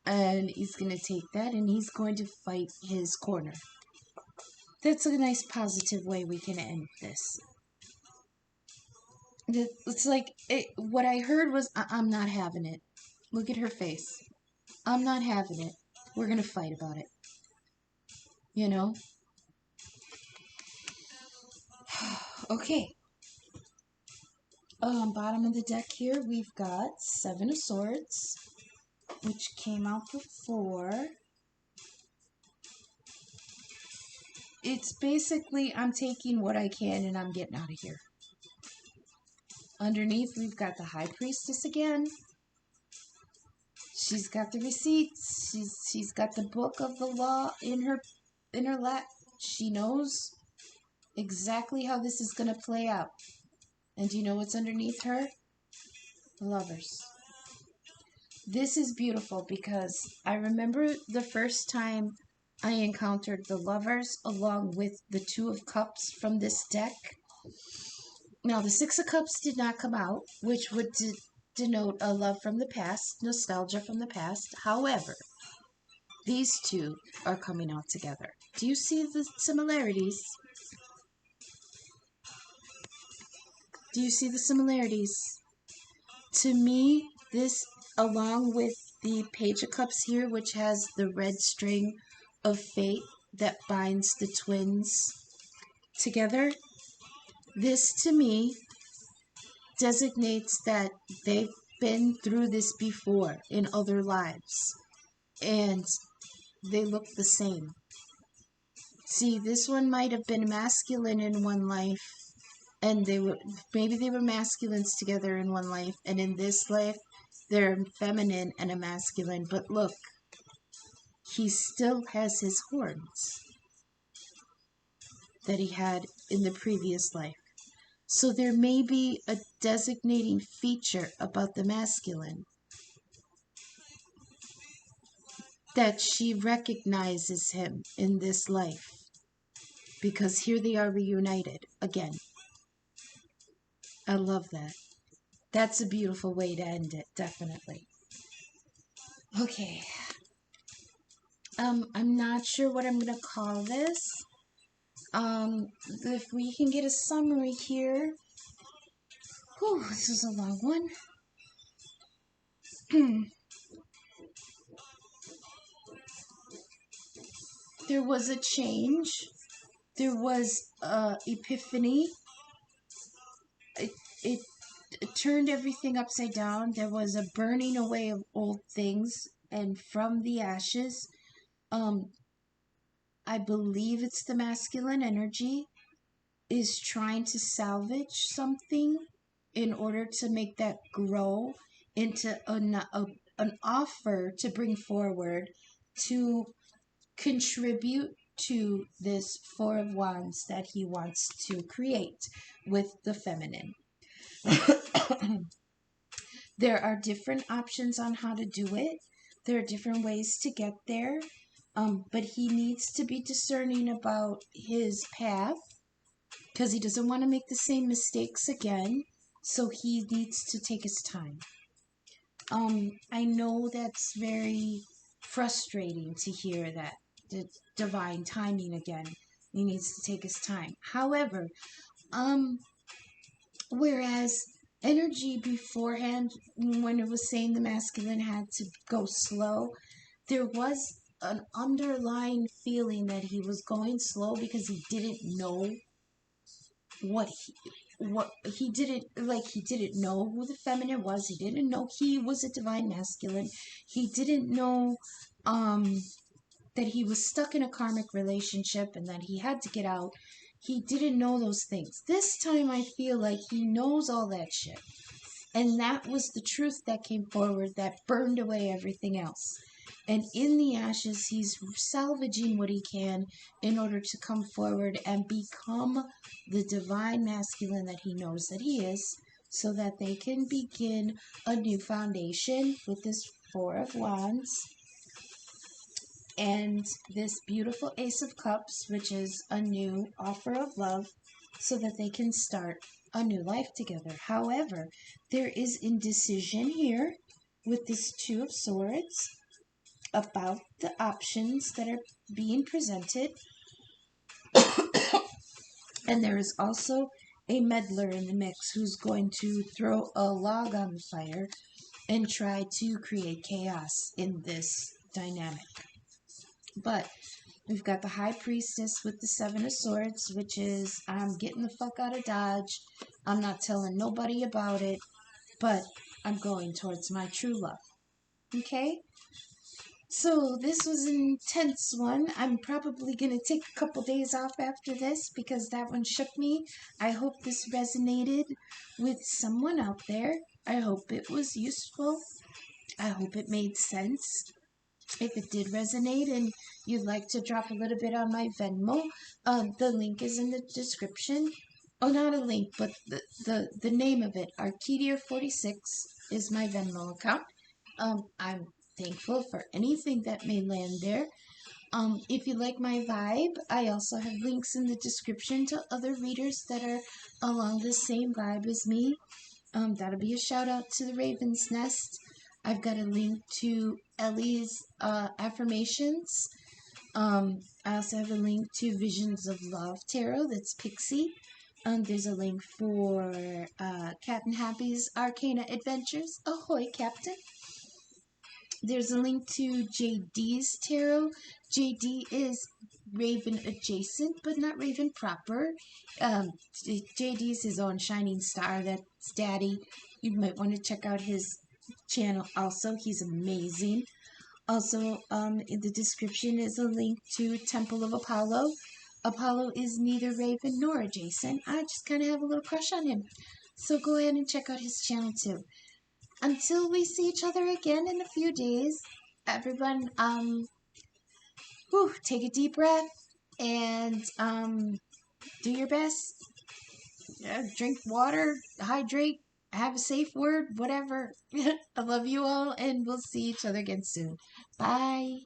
And he's going to take that and he's going to fight his corner. That's a nice positive way we can end this. It's like, what I heard was, I'm not having it. Look at her face. I'm not having it. We're going to fight about it. You know? Okay. Bottom of the deck here, we've got 7 of Swords, which came out before. It's basically, I'm taking what I can and I'm getting out of here. Underneath, we've got the High Priestess again. She's got the receipts. She's got the book of the law in her lap. She knows exactly how this is going to play out. And do you know what's underneath her? The Lovers. This is beautiful because I remember the first time I encountered the Lovers along with the 2 of Cups from this deck. Now, the 6 of Cups did not come out, which would denote a love from the past, nostalgia from the past. However, these 2 are coming out together. Do you see the similarities? Do you see the similarities? To me, this, along with the Page of Cups here, which has the red string of fate that binds the twins together, this to me designates that they've been through this before in other lives and they look the same. See, this one might have been masculine in one life and maybe they were masculines together in one life, and in this life they're feminine and a masculine, but look, he still has his horns that he had in the previous life. So there may be a designating feature about the masculine that she recognizes him in this life, because here they are reunited again. I love that. That's a beautiful way to end it, definitely. Okay. I'm not sure what I'm going to call this. If we can get a summary here. Whew, this is a long one. There was a change. There was epiphany. It turned everything upside down. There was a burning away of old things, and from the ashes, I believe it's the masculine energy is trying to salvage something in order to make that grow into an offer to bring forward to contribute to this 4 of Wands that he wants to create with the feminine. There are different options on how to do it. There are different ways to get there. But he needs to be discerning about his path because he doesn't want to make the same mistakes again. So he needs to take his time. I know that's very frustrating to hear that the divine timing again. He needs to take his time. However, whereas energy beforehand, when it was saying the masculine had to go slow, there was an underlying feeling that he was going slow because he didn't know he didn't know who the feminine was. He didn't know he was a divine masculine. He didn't know that he was stuck in a karmic relationship and that he had to get out. He didn't know those things. This time I feel like he knows all that shit. And that was the truth that came forward that burned away everything else. And in the ashes, he's salvaging what he can in order to come forward and become the divine masculine that he knows that he is, so that they can begin a new foundation with this Four of Wands and this beautiful Ace of Cups, which is a new offer of love, so that they can start a new life together. However, there is indecision here with this Two of Swords about the options that are being presented. And there is also a meddler in the mix who's going to throw a log on the fire and try to create chaos in this dynamic. But we've got the High Priestess with the Seven of Swords, which is, I'm getting the fuck out of Dodge. I'm not telling nobody about it, but I'm going towards my true love. Okay? So this was an intense one. I'm probably going to take a couple days off after this because that one shook me. I hope this resonated with someone out there. I hope it was useful. I hope it made sense. If it did resonate and you'd like to drop a little bit on my Venmo, the link is in the description. Oh, not a link, but the name of it, Arkytior46, is my Venmo account. I'm thankful for anything that may land there. If you like my vibe, I also have links in the description to other readers that are along the same vibe as me. That'll be a shout out to the Raven's Nest. I've got a link to Ellie's affirmations. I also have a link to Visions of Love Tarot, that's Pixie. There's a link for Captain Happy's Arcana Adventures. Ahoy, Captain! There's a link to JD's Tarot. JD is Raven adjacent, but not Raven proper. JD's his own shining star. That's Daddy. You might want to check out his channel also. He's amazing. Also, in the description is a link to Temple of Apollo. Apollo is neither Raven nor adjacent. I just kind of have a little crush on him. So go ahead and check out his channel too. Until we see each other again in a few days, everyone, take a deep breath and do your best. Drink water, hydrate, have a safe word, whatever. I love you all, and we'll see each other again soon. Bye.